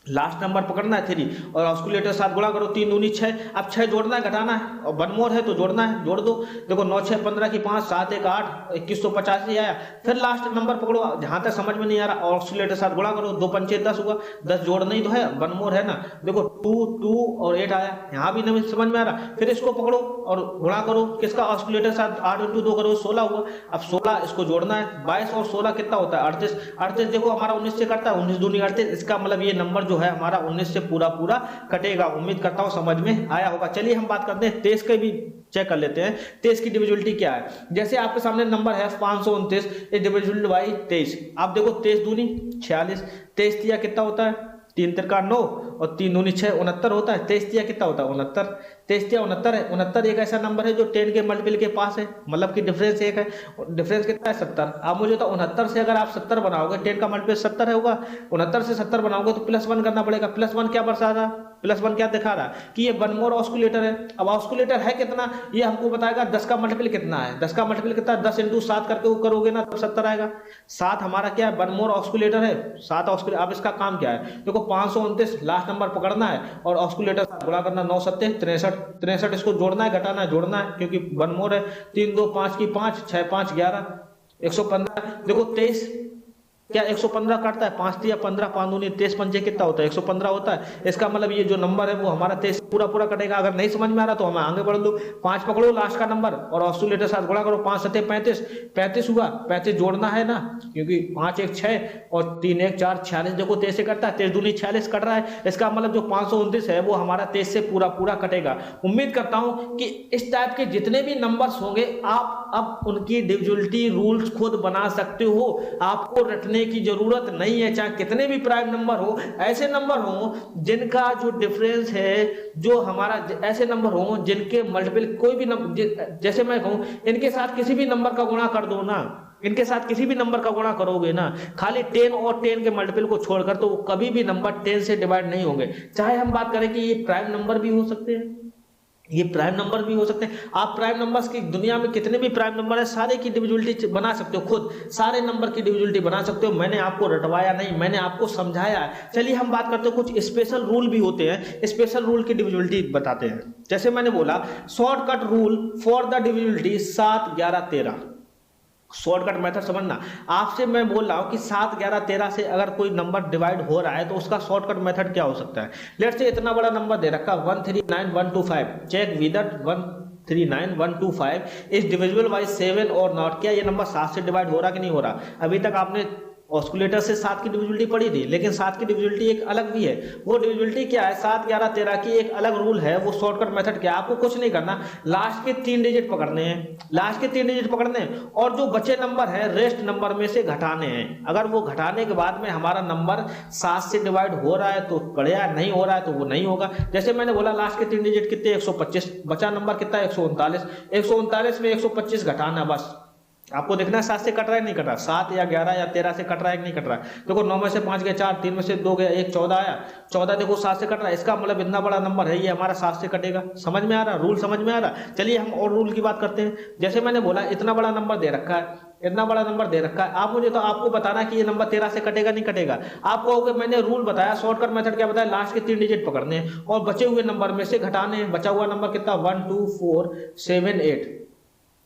लास्ट नंबर पकड़ना है 3 और ऑस्कुलेटर साथ गुणा करो, 3 दूनी 6। अब 6 जोड़ना है घटाना है, और 1 मोर है तो जोड़ना है, जोड़ दो। देखो 9 6 15 की 5, 7 1 8, 2185 आया। फिर लास्ट नंबर पकड़ो, जहां तक समझ में नहीं आ रहा ऑस्कुलेटर साथ गुणा करो, 2 पंचे 10 हुआ, 10 जोड़ना ही तो है, 1 मोर है ना। देखो 2 2 और 8 आया, यहाँ भी नहीं समझ में आ रहा। फिर इसको पकड़ो और गुणा करो, किसका? ऑस्कुलेटर साथ 8 इंटू 2 करो, 16 हुआ। अब 16 इसको जोड़ना है, 22 और 16 कितना होता है? 38। 38 देखो हमारा 19 से कटता है, 19 दूनी 38। इसका मतलब ये नंबर जो है हमारा 19 से पूरा पूरा कटेगा। उम्मीद करता हूं समझ में आया होगा। चलिए हम बात करते हैं 23 के भी चेक कर लेते हैं। 23 की डिविजिबिलिटी क्या है? जैसे आपके सामने नंबर है 529, ये डिविजिबल बाई 23। आप देखो 23 दूनी 46, 23 तिया कितना होता है? 3 तिरका 9 और 3 दूनी 6, 69 होता है। 23 तिया कितना होता है? 69। 23 तिया 69 है। 69 एक ऐसा नंबर है जो 10 के मल्टीपल के पास है, मतलब कि डिफरेंस एक है। डिफरेंस कितना है? 70। अब मुझे तो 69 से अगर आप 70 बनाओगे, 10 का मल्टीपल 70 है होगा, 69 से 70 बनाओगे तो +1 करना पड़ेगा। +1 क्या बरसा रहा? +1 क्या दिखा रहा है? कि ये 1 मोर ऑस्कुलेटर है। अब ऑस्कुलेटर है कितना ये हमको बताएगा। 10 का मल्टीपल कितना है? 10 का मल्टीपल कितना? 10 इंटू 7 करके वो करोगे ना तो 70 आएगा। 7 हमारा क्या है? 1 मोर ऑस्कुलेटर है, 7 ऑस्कुलेटर। अब इसका काम क्या है? देखो 529 लास्ट नंबर पकड़ना है और ऑस्कुलेटर गुणा करना, 9 7 63, 63 इसको जोड़ना है घटाना है, जोड़ना है क्योंकि 1 मोर है। 3 2 5 की 5, 6 5 11, 115। देखो 23 क्या 115 काटता है? 5 तिया 15, 5 दूनी 23, पंजे कितना होता है? 115 होता है। इसका मतलब ये जो नंबर है वो हमारा 23 पूरा पूरा कटेगा। अगर नहीं समझ में आ रहा तो हमें आगे बढ़ दो। 5 पकड़ो लास्ट का नंबर और ऑस्कुलेटर साथ गुणा करो, 5 7 35, 35 हुआ। 35 जोड़ना है ना, क्योंकि 5 1 6 और 3 1 4, 46। देखो 23 से कटता है, 23 दूनी 46 कट रहा है। इसका मतलब जो 529 है वो हमारा 23 से पूरा पूरा कटेगा। उम्मीद करता हूं कि इस टाइप के जितने भी नंबर्स होंगे आप अब उनकी डिविजिबिलिटी रूल्स खुद बना सकते हो। आपको रटने की जरूरत नहीं है। चाहे कितने भी प्राइम नंबर हो, ऐसे नंबर हो जिनका जो डिफरेंस है, जो हमारा ऐसे नंबर हो जिनके मल्टीपल कोई भी नंबर, जैसे मैं कहूं इनके साथ किसी भी नंबर का गुणा कर दो ना, इनके साथ किसी भी नंबर का गुणा करोगे ना, खाली 10 और 10 के मल्टीपल को छोड़कर, तो कभी भी नंबर 10 से डिवाइड नहीं होंगे। चाहे हम बात करें कि ये प्राइम नंबर भी हो सकते हैं, ये प्राइम नंबर भी हो सकते हैं। आप प्राइम नंबर्स की दुनिया में कितने भी प्राइम नंबर है सारे की डिविजिबिलिटी बना सकते हो, खुद सारे नंबर की डिविजिबिलिटी बना सकते हो। मैंने आपको रटवाया नहीं, मैंने आपको समझाया है। चलिए हम बात करते हैं, कुछ स्पेशल रूल भी होते हैं, स्पेशल रूल की डिविजिबिलिटी बताते हैं। जैसे मैंने बोला shortcut rule for the divisibility 7, 11, 13। Shortcut method समझना, आपसे मैं बोल रहा हूं कि 7, 11, 13 से अगर कोई नंबर डिवाइड हो रहा है तो उसका शॉर्टकट मेथड क्या हो सकता है। लेट्स से इतना बड़ा नंबर दे रखा 139125, चेक विदर 139125 इज डिविजिबल बाई 7 और नॉट। क्या ये नंबर 7 से डिवाइड हो रहा कि नहीं हो रहा। अभी तक आपने ऑस्कुलेटर से 7 की डिविजिबिलिटी पढ़ी थी, लेकिन 7 की डिविजिबिलिटी एक अलग भी है। वो डिविजिबिलिटी क्या है, 7, 11, 13 की एक अलग रूल है। वो शॉर्टकट मेथड क्या है, आपको कुछ नहीं करना, लास्ट के 3 डिजिट पकड़ने हैं, लास्ट के 3 डिजिट पकड़ने हैं और जो बचे नंबर है रेस्ट नंबर में से घटाने हैं। अगर वो घटाने के बाद में हमारा नंबर 7 से डिवाइड हो रहा है तो बढ़िया, नहीं हो रहा है तो वो नहीं होगा। जैसे मैंने बोला लास्ट के 3 डिजिट कितने, 125, बचा नंबर कितना 139, 139 में 125 घटाना, बस आपको देखना है 7 से कट रहा है नहीं कट रहा, 7 या 11 या 13 से कट रहा है कि नहीं कट रहा है। देखो 9 में से 5 गया 4, 3 में से 2 गया 1, 14 आया, 14 देखो 7 से कट रहा है। इसका मतलब इतना बड़ा नंबर है ये हमारा 7 से कटेगा। समझ में आ रहा, रूल समझ में आ रहा। चलिए हम और रूल की बात करते हैं। जैसे मैंने बोला इतना बड़ा नंबर दे रखा है, इतना बड़ा नंबर दे रखा है, आप मुझे तो आपको बताना कि ये नंबर 13 से कटेगा नहीं कटेगा। आप कहोगे मैंने रूल बताया, शॉर्टकट मेथड क्या बताया, लास्ट के 3 डिजिट पकड़ने हैं और बचे हुए नंबर में से घटाने हैं। बचा हुआ नंबर कितना 1, 2, 4, 7, 8,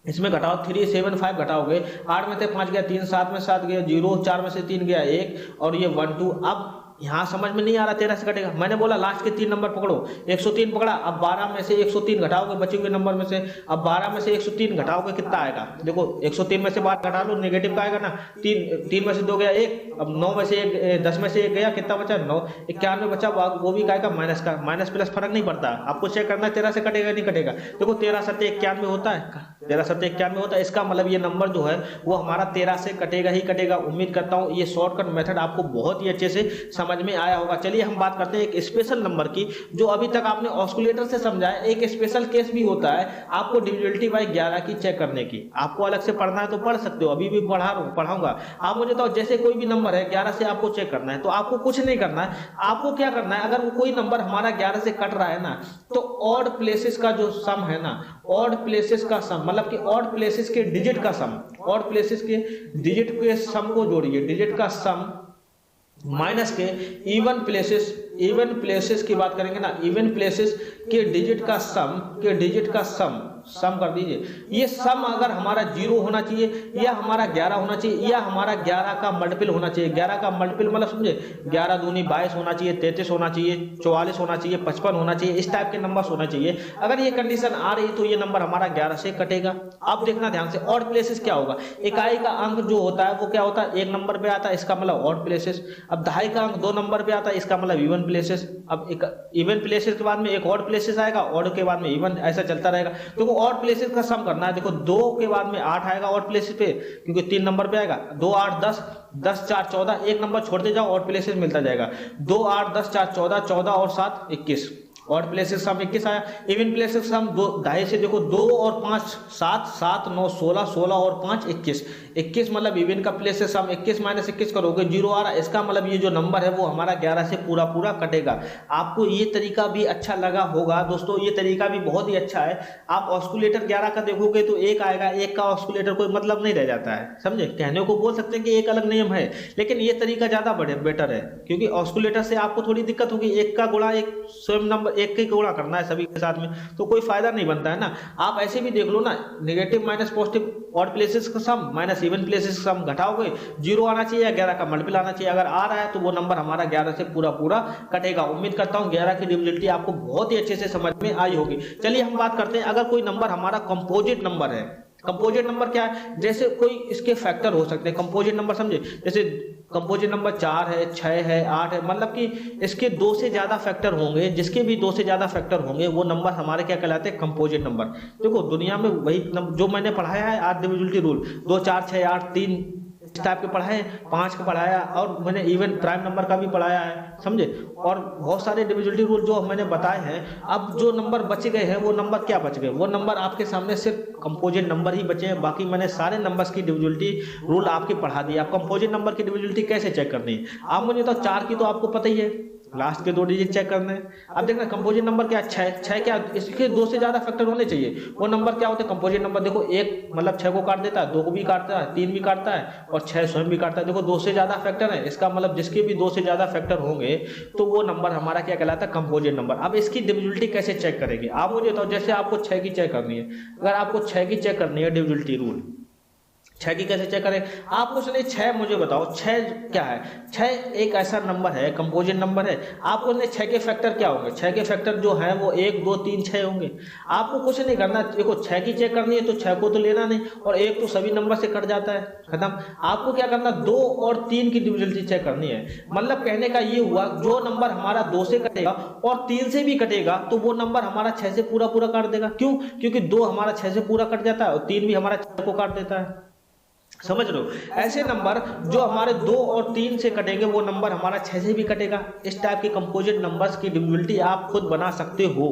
इसमें घटाओ 3, 7, 5 घटाओगे, 8 में से 5 गया 3, 7 में 7 गया 0, 4 में से 3 गया 1 और ये 1, 2। अब यहाँ समझ में नहीं आ रहा 13 से कटेगा। मैंने बोला लास्ट के 3 नंबर पकड़ो, 103 पकड़ा, अब 12 में से 103 घटाओगे बचे हुए नंबर में से, अब 12 में से 103 घटाओगे कितना आएगा, देखो 103 में से 12 घटा लो, नेगेटिव का आएगा ना, 3 में से 2 गया 1, अब 9 में से 1, 10 में से 1 गया, कितना बचा 9, 91 बचा, वो भी आएगा माइनस का, माइनस प्लस फर्क नहीं पड़ता। आपको चेक करना है 13 से कटेगा नहीं कटेगा। देखो 13 7 91 होता है, 13 7 91 होता है। इसका मतलब ये नंबर जो है वो हमारा 13 से कटेगा ही कटेगा। उम्मीद करता हूँ ये शॉर्टकट मेथड आपको बहुत ही अच्छे से समझ में आया होगा। चलिए हम बात करते हैं एक स्पेशल नंबर की, जो अभी तक आपने ऑस्कुलेटर से समझा है। एक स्पेशल केस भी होता है आपको डिविजिबिलिटी बाई 11 की चेक करने की। आपको अलग से पढ़ना है तो पढ़ सकते हो, अभी भी पढ़ाऊंगा। आप मुझे तो जैसे कोई भी नंबर है 11 से आपको चेक करना है तो आपको कुछ नहीं करना है। आपको क्या करना है, अगर कोई नंबर हमारा 11 से कट रहा है ना, तो ऑड प्लेसेस का जो सम है ना, ऑड प्लेसेस का सम मतलब कि ऑड प्लेसेस के डिजिट का सम, ऑड प्लेसेस के डिजिट के सम को जोड़िए, डिजिट का सम माइनस के इवन प्लेसेस की बात करेंगे ना, इवन प्लेसेस के डिजिट का सम सम कर दीजिए। ये सम अगर हमारा 0 होना चाहिए या हमारा 11 होना चाहिए या हमारा 11 का मल्टीपल होना चाहिए। 11 का मल्टीपल मतलब समझे, 11 दूनी 22 होना चाहिए, 33 होना चाहिए, 44 होना चाहिए, 55 होना चाहिए, इस टाइप के नंबर्स होना चाहिए। अगर ये कंडीशन आ रही तो ये नंबर हमारा 11 से कटेगा। अब देखना ध्यान से, ऑड प्लेसेस क्या होगा, इकाई का अंक जो होता है वो क्या होता है, 1 नंबर पे आता है, इसका मतलब ऑड प्लेसेस। अब दहाई का अंक 2 नंबर पे आता है, इसका मतलब इवन प्लेसेस। अब इवन प्लेसेस के बाद में एक ऑड प्लेसेस आएगा, ऑड के बाद में इवन, ऐसा चलता रहेगा। तो ऑड प्लेसेस का सम करना है। देखो 2 के बाद में 8 आएगा ऑड प्लेसेस पे, क्योंकि 3 नंबर पे आएगा। 2 8 10, 10 4 14, एक नंबर छोड़ते जाओ ऑड प्लेसेस मिलता जाएगा। 2 8 10 4 14, 14 और 7 21, ऑड प्लेसेस सम 21 आया। इवन प्लेसेस सम 2 ढाई से देखो 2 और 5 7, 7 9 16, 16 और 5 21, 21 मतलब इवन का प्लेसेस सम 21 माइनस 21 करोगे 0 आ रहा है। इसका मतलब ये जो नंबर है वो हमारा 11 से पूरा कटेगा। आपको ये तरीका भी अच्छा लगा होगा दोस्तों, ये तरीका भी बहुत ही अच्छा है। आप ऑस्कुलेटर 11 का देखोगे तो 1 आएगा, 1 का ऑस्कुलेटर कोई मतलब नहीं रह जाता है, समझे। कहने को बोल सकते हैं कि एक अलग नियम है, लेकिन ये तरीका ज्यादा बेटर है, क्योंकि ऑस्कुलेटर से आपको थोड़ी दिक्कत होगी। 1 का गुणा एक स्वयं नंबर 1 के गुणा करना है सभी के साथ में, तो कोई फायदा नहीं बनता है ना। आप ऐसे भी देख लो ना, negative minus positive, odd places का सम माइनस इवन प्लेसेस का सम घटाओगे, 0 आना चाहिए या 11 का मल्टीपल आना चाहिए। अगर आ रहा है तो वो नंबर हमारा 11 से पूरा कटेगा। उम्मीद करता हूं 11 की डिविजिबिलिटी आपको बहुत ही अच्छे से समझ में आई होगी। चलिए हम बात करते हैं, अगर कोई नंबर हमारा कंपोजिट नंबर है। कंपोजिट नंबर क्या है, जैसे कोई इसके फैक्टर हो सकते हैं कंपोजिट नंबर, समझे। जैसे कंपोजिट नंबर 4 है, 6 है, 8 है, मतलब कि इसके 2 से ज्यादा फैक्टर होंगे। जिसके भी 2 से ज्यादा फैक्टर होंगे वो नंबर हमारे क्या कहलाते हैं, कंपोजिट नंबर। देखो दुनिया में वही जो मैंने पढ़ाया है आज डिविजिबिलिटी रूल, 2 4 6 8 3 इस टाइप के पढ़ाए, 5 का पढ़ाया, और मैंने इवन प्राइम नंबर का भी पढ़ाया है, समझे। और बहुत सारे डिविजिबिलिटी रूल जो मैंने बताए हैं। अब जो नंबर बच गए हैं वो नंबर क्या बच गए, वो नंबर आपके सामने सिर्फ कंपोजिट नंबर ही बचे हैं। बाकी मैंने सारे नंबर्स की डिविजिबिलिटी रूल आपके पढ़ा दिए। आप कंपोजिट नंबर की डिविजिबिलिटी कैसे चेक करनी है, आप मुझे तो 4 की तो आपको पता ही है, लास्ट के 2 डिजिट चेक करने हैं। अब देखना कंपोजिट नंबर क्या, 6 क्या, इसके 2 से ज्यादा फैक्टर होने चाहिए। वो नंबर क्या होते हैं कंपोजिट नंबर, देखो 1 मतलब 6 को काट देता है, 2 को भी काटता है, 3 भी काटता है और 6 स्वयं भी काटता है। देखो 2 से ज्यादा फैक्टर है, इसका मतलब जिसके भी 2 से ज्यादा फैक्टर होंगे तो वो नंबर हमारा क्या कहलाता है कंपोजिट नंबर। अब इसकी डिविजिबिलिटी कैसे चेक करेंगे आप मुझे बताओ। जैसे आपको 6 की चेक करनी है, अगर आपको 6 की चेक करनी है डिविजिबिलिटी रूल, 6 की कैसे चेक करें आपको सुनिए। 6 मुझे बताओ 6 क्या है, 6 एक ऐसा नंबर है कंपोजिट नंबर है। आपको 6 के फैक्टर क्या होंगे, 6 के फैक्टर जो है वो 1 2 3 6 होंगे। आपको कुछ नहीं करना, देखो 6 की चेक करनी है तो 6 को तो लेना नहीं, और 1 तो सभी नंबर से कट जाता है, खत्म। आपको क्या करना 2 और 3 की डिविजिबिलिटी चेक करनी है। मतलब कहने का ये हुआ जो नंबर हमारा 2 से कटेगा और 3 से भी कटेगा तो वो नंबर हमारा 6 से पूरा काट देगा। क्यों, क्योंकि 2 हमारा 6 से पूरा कट जाता है और 3 भी हमारा 6 को काट देता है। समझ रहे हो, ऐसे नंबर जो हमारे 2 और 3 से कटेंगे वो नंबर हमारा 6 से भी कटेगा। इस टाइप के कंपोजिट नंबर्स की डिविजिबिलिटी आप खुद बना सकते हो।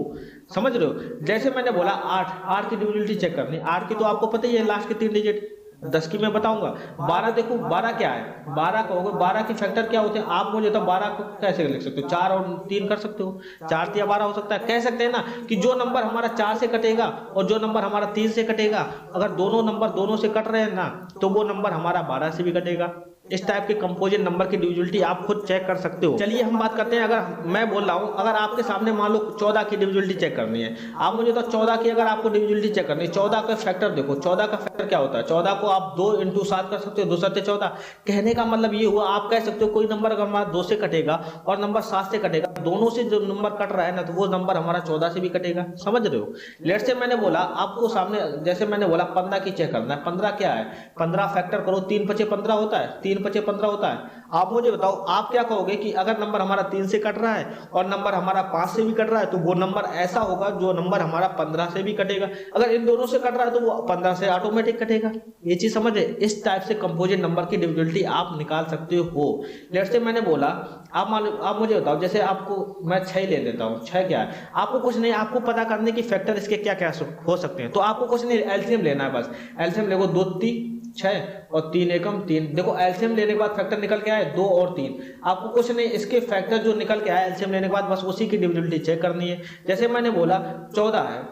समझ रहे हो, जैसे मैंने बोला 8 की डिविजिबिलिटी चेक करनी, 8 की तो आपको पता ही है लास्ट के 3 डिजिट। 10 की मैं बताऊंगा। 12 देखो 12 क्या है, 12 कहोगे 12 के फैक्टर क्या होते हैं आप मुझे तो 12 को कैसे लिख सकते हो, 4 और 3 कर सकते हो, 4 या 12 हो सकता है। कह सकते हैं ना कि जो नंबर हमारा 4 से कटेगा और जो नंबर हमारा 3 से कटेगा, अगर दोनों नंबर दोनों से कट रहे हैं ना तो वो नंबर हमारा 12 से भी कटेगा। इस टाइप के कंपोजिट नंबर की डिविजिबिलिटी आप खुद चेक कर सकते हो। चलिए हम बात करते हैं, अगर मैं बोल रहा हूं अगर आपके सामने मान लो 14 की डिविजिबिलिटी चेक करनी है, आप मुझे तो 14 की अगर आपको डिविजिबिलिटी चेक करनी है, 14 का फैक्टर देखो, 14 का फैक्टर क्या होता है, 14 को आप 2 × 7 कर सकते हो, 2 7 14। कहने का मतलब ये हुआ आप कह सकते हो कोई नंबर अगर हमारा 2 से कटेगा और नंबर 7 से कटेगा, दोनों से जो नंबर कट रहा है ना तो वो नंबर हमारा 14 से भी कटेगा। समझ रहे हो, लेट से मैंने बोला आपको सामने, जैसे मैंने बोला 15 की चेक करना है। 15 क्या है, 15 फैक्टर करो, 3 × 5 = 15 होता है, 3 × 5 = 15 होता है। आप मुझे बताओ आप क्या कहोगे कि अगर नंबर हमारा 3 से कट रहा है और नंबर हमारा 5 से भी कट रहा है तो वो नंबर ऐसा होगा जो नंबर हमारा 15 से भी कटेगा। अगर इन दोनों से कट रहा है तो वो 15 से ऑटोमेटिक कटेगा। ये चीज समझे, इस टाइप से कंपोजिट नंबर की डिविजिबिलिटी आप निकाल सकते हो। लेट्स से मैंने बोला आप मुझे बताओ, जैसे आपको मैं 6 ले लेता हूँ, 6 क्या है, आपको कुछ नहीं, आपको पता करने की फैक्टर इसके क्या क्या हो सकते हैं, तो आपको कुछ नहीं एलसीएम लेना है बस। एलसीएम देखो 2 3 6 और 3 एकम 3। देखो एलसीएम लेने के बाद फैक्टर निकल के आए 2 और 3। आपको कुछ नहीं, इसके फैक्टर जो निकल के आए एलसीएम लेने के बाद बस उसी की डिविजिबिलिटी चेक करनी है। जैसे मैंने बोला 14 है,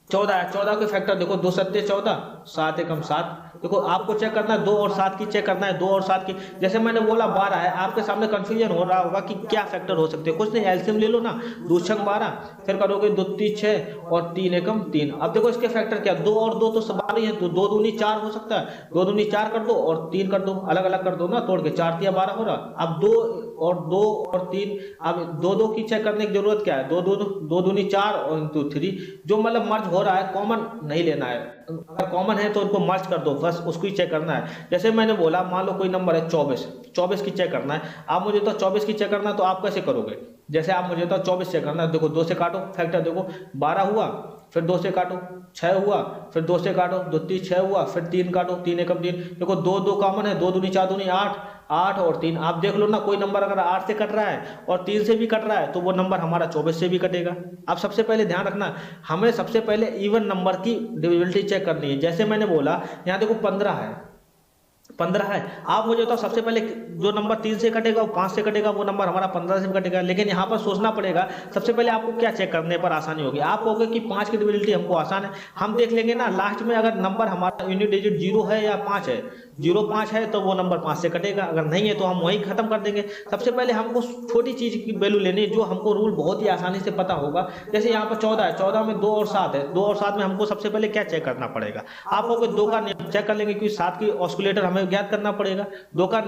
14 के फैक्टर देखो 2 7 14, 7 एकम 7। देखो आपको चेक करना है 2 और 7 की चेक करना है, 2 और 7 की। जैसे मैंने बोला 12 है, आपके सामने कंफ्यूजन हो रहा होगा कि क्या फैक्टर हो सकते हैं, कुछ नहीं एलसीएम ले लो ना, 2 6 12, फिर करोगे 2 3 6 और 3 एकम 3। अब देखो इसके फैक्टर क्या, 2 और 2 तो 12 ही है, तो 2 दूनी 4 हो सकता है, 2 दूनी 4 कर दो और 3 कर दो, अलग अलग कर दो ना तोड़ के, 4 3 12 हो रहा। अब 2 और 3, अब 2 की चेक करने की जरूरत क्या है, 2 दूनी 4 और 2 3, जो मतलब मर्ज हो रहा है, कॉमन नहीं लेना है, अगर कॉमन है तो उनको मर्ज कर दो, बस उसको ही चेक करना है। जैसे मैंने बोला मान लो कोई नंबर है 24 की चेक करना है, आप मुझे तो 24 की चेक करना है तो आप कैसे करोगे, जैसे आप मुझे तो 24 चेक करना है, देखो 2 से काटो, फैक्टर देखो 12 हुआ, फिर 2 से काटो 6 हुआ, फिर 2 से काटो 2 3 6 हुआ, फिर 3 काटो 3 एकम 3। देखो 2 कॉमन है, 2 दूनी 4 दूनी 8 और 3। आप देख लो ना कोई नंबर अगर 8 से कट रहा है और 3 से भी कट रहा है तो वो नंबर हमारा 24 से भी कटेगा। आप सबसे पहले ध्यान रखना, हमें सबसे पहले इवन नंबर की डिविजिबिलिटी चेक करनी है। जैसे मैंने बोला यहाँ देखो 15 है, आप मुझे तो सबसे पहले जो नंबर 3 से कटेगा वो 5 से कटेगा, वो नंबर हमारा 15 से भी कटेगा। लेकिन यहाँ पर सोचना पड़ेगा, सबसे पहले आपको क्या चेक करने पर आसानी होगी, आप कहोगे कि 5 की डिविजिबिलिटी हमको आसान है, हम देख लेंगे ना लास्ट में अगर नंबर हमारा यूनिट डिजिट 0 है या 5 है, 0 5 है तो वो नंबर 5 से कटेगा, अगर नहीं है तो हम वही खत्म कर देंगे। सबसे पहले हमको छोटी चीज की वैल्यू लेनी है जो हमको रूल बहुत ही आसानी से पता होगा। जैसे यहाँ पर 14 है, 14 में 2 और 7 है, 2 और 7 में हमको सबसे पहले क्या चेक करना पड़ेगा, आप कहोगे 2 का चेक कर लेंगे क्योंकि 7 की ऑस्कुलेटर हमें ज्ञात करना पड़ेगा। 2 का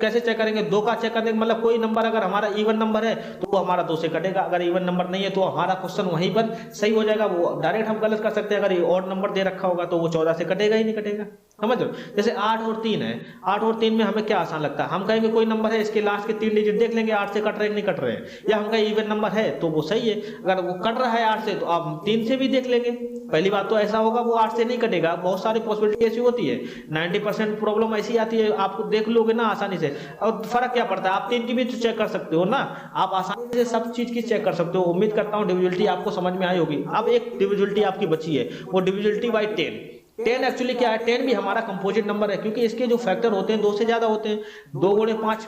कैसे चेक करेंगे, 2 का चेक करने का मतलब कोई नंबर अगर हमारा इवन नंबर है तो वो हमारा 2 से कटेगा, अगर इवन नंबर नहीं है तो हमारा क्वेश्चन वहीं पर सही हो जाएगा, वो डायरेक्ट हम गलत कर सकते हैं। अगर ऑड नंबर दे रखा होगा तो वो 14 से कटेगा ही नहीं कटेगा। समझ लो, जैसे 8 और 3 है, 8 और 3 में हमें क्या आसान लगता है, हम कहेंगे कोई नंबर है इसके लास्ट के 3 डिजिट देख लेंगे 8 से कट रहे हैं नहीं कट रहे हैं, या हम कहें इवन नंबर है तो वो सही है, अगर वो कट रहा है 8 से तो आप 3 से भी देख लेंगे। पहली बात तो ऐसा होगा वो 8 से नहीं कटेगा, बहुत सारी पॉसिबिलिटी ऐसी होती है, 90% प्रॉब्लम ऐसी आती है, आप देख लोगे ना आसानी से। और फर्क क्या पड़ता है, आप 3 की भी तो चेक कर सकते हो ना, आप आसानी से सब चीज की चेक कर सकते हो। उम्मीद करता हूँ डिविजिबिलिटी आपको समझ में आई होगी। अब एक डिविजिबिलिटी आपकी बची है, वो डिविजिबिलिटी बाय 10 एक्चुअली क्या है, 10 भी हमारा कंपोजिट नंबर है क्योंकि इसके जो फैक्टर होते हैं 2 से ज्यादा होते हैं, 2 × 5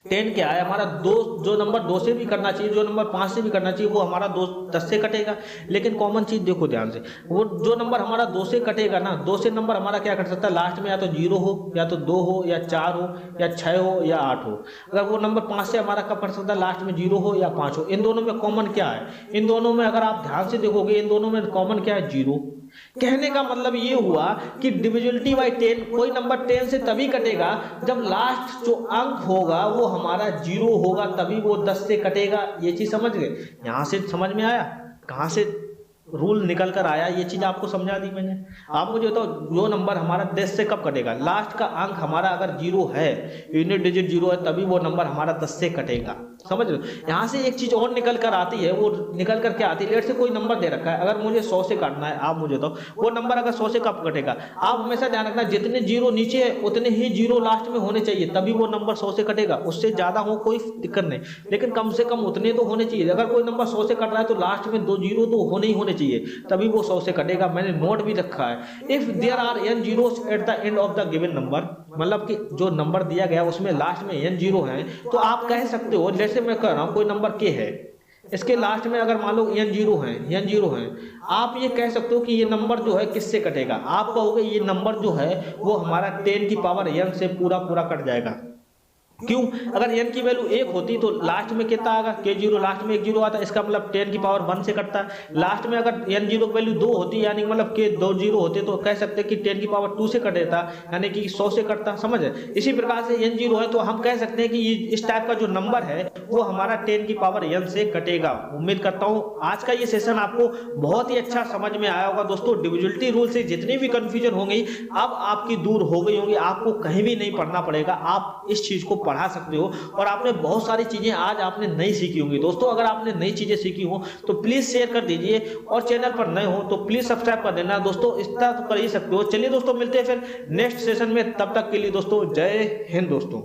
10 क्या है हमारा, दो जो नंबर 2 से भी करना चाहिए, जो नंबर 5 से भी करना चाहिए, वो हमारा 10 से कटेगा। लेकिन कॉमन चीज देखो ध्यान से, वो जो नंबर हमारा 2 से कटेगा ना, 2 से नंबर हमारा क्या कट सकता है लास्ट में, या तो 0 हो, या तो 2 हो, या 4 हो, या 6 हो, या 8 हो। अगर वो नंबर 5 से हमारा कब कट सकता है, लास्ट में 0 हो या 5 हो। इन दोनों में कॉमन क्या है, इन दोनों में अगर आप ध्यान से देखोगे, इन दोनों में कॉमन क्या है, 0। कहने का मतलब ये हुआ कि डिविजिबिलिटी बाय 10, कोई नंबर 10 से तभी कटेगा जब लास्ट जो अंक होगा वो हमारा 0 होगा, तभी वो 10 से कटेगा। ये चीज समझ गए, यहां से समझ में आया कहां से रूल निकल कर आया, ये चीज आपको समझा दी मैंने। आप मुझे बताओ, जो नंबर हमारा 10 से कब कटेगा, लास्ट का अंक हमारा अगर 0 है, यूनिट डिजिट 0 है, तभी वो नंबर हमारा 10 से कटेगा। समझ लो, यहां से एक चीज और निकल कर आती है, वो निकल कर क्या आती है, लेट से कोई नंबर दे रखा है, अगर मुझे 100 से काटना है, आप मुझे तो वो नंबर अगर 100 से कब कटेगा, आप हमेशा ध्यान रखना जितने 0 नीचे है उतने ही 0 लास्ट में होने चाहिए, तभी वो नंबर 100 से कटेगा। उससे ज्यादा हो कोई दिक्कत नहीं, लेकिन कम से कम उतने तो होने चाहिए। अगर कोई नंबर 100 से कट रहा है तो लास्ट में 2 0 तो होने ही होने चाहिए, तभी वो 100 से कटेगा। मैंने नोट भी रखा है, if there are n zeros at the end of the given number, मतलब कि जो नंबर दिया गया उसमें लास्ट में n 0 है, तो आप कह सकते हो, जैसे मैं कह रहा हूं कोई नंबर k है, इसके लास्ट में अगर मान लो n 0 है, आप ये कह सकते हो कि ये नंबर जो है किससे कटेगा, आप कहोगे ये नंबर जो है वो हमारा 10 की पावर n से पूरा कट जाएगा। क्यों, अगर n की वैल्यू 1 होती तो लास्ट में कितना आएगा, k0, लास्ट में 1 0 आता, इसका मतलब 10 की पावर 1 से कटता है। लास्ट में अगर n0 की वैल्यू 2 होती, यानी मतलब k 2 0 होते, तो कह सकते हैं कि 10 की पावर 2 से कटेगा, यानी कि 100 से कटता। समझ है, इसी प्रकार से n0 है तो हम कह सकते हैं कि इस टाइप का जो नंबर है वो हमारा 10 की पावर n से कटेगा। उम्मीद करता हूं आज का ये सेशन आपको बहुत ही अच्छा समझ में आया होगा। दोस्तों, डिविजिबिलिटी रूल से जितनी भी कंफ्यूजन हो गई अब आपकी दूर हो गई होगी, आपको कहीं भी नहीं पढ़ना पड़ेगा, आप इस चीज को पढ़ा सकते हो। और आपने बहुत सारी चीजें आज आपने नई सीखी होंगी। दोस्तों, अगर आपने नई चीजें सीखी हो तो प्लीज शेयर कर दीजिए, और चैनल पर नए हो तो प्लीज सब्सक्राइब कर देना। दोस्तों, इतना तो कर ही सकते हो। चलिए दोस्तों, मिलते हैं फिर नेक्स्ट सेशन में, तब तक के लिए दोस्तों जय हिंद दोस्तों।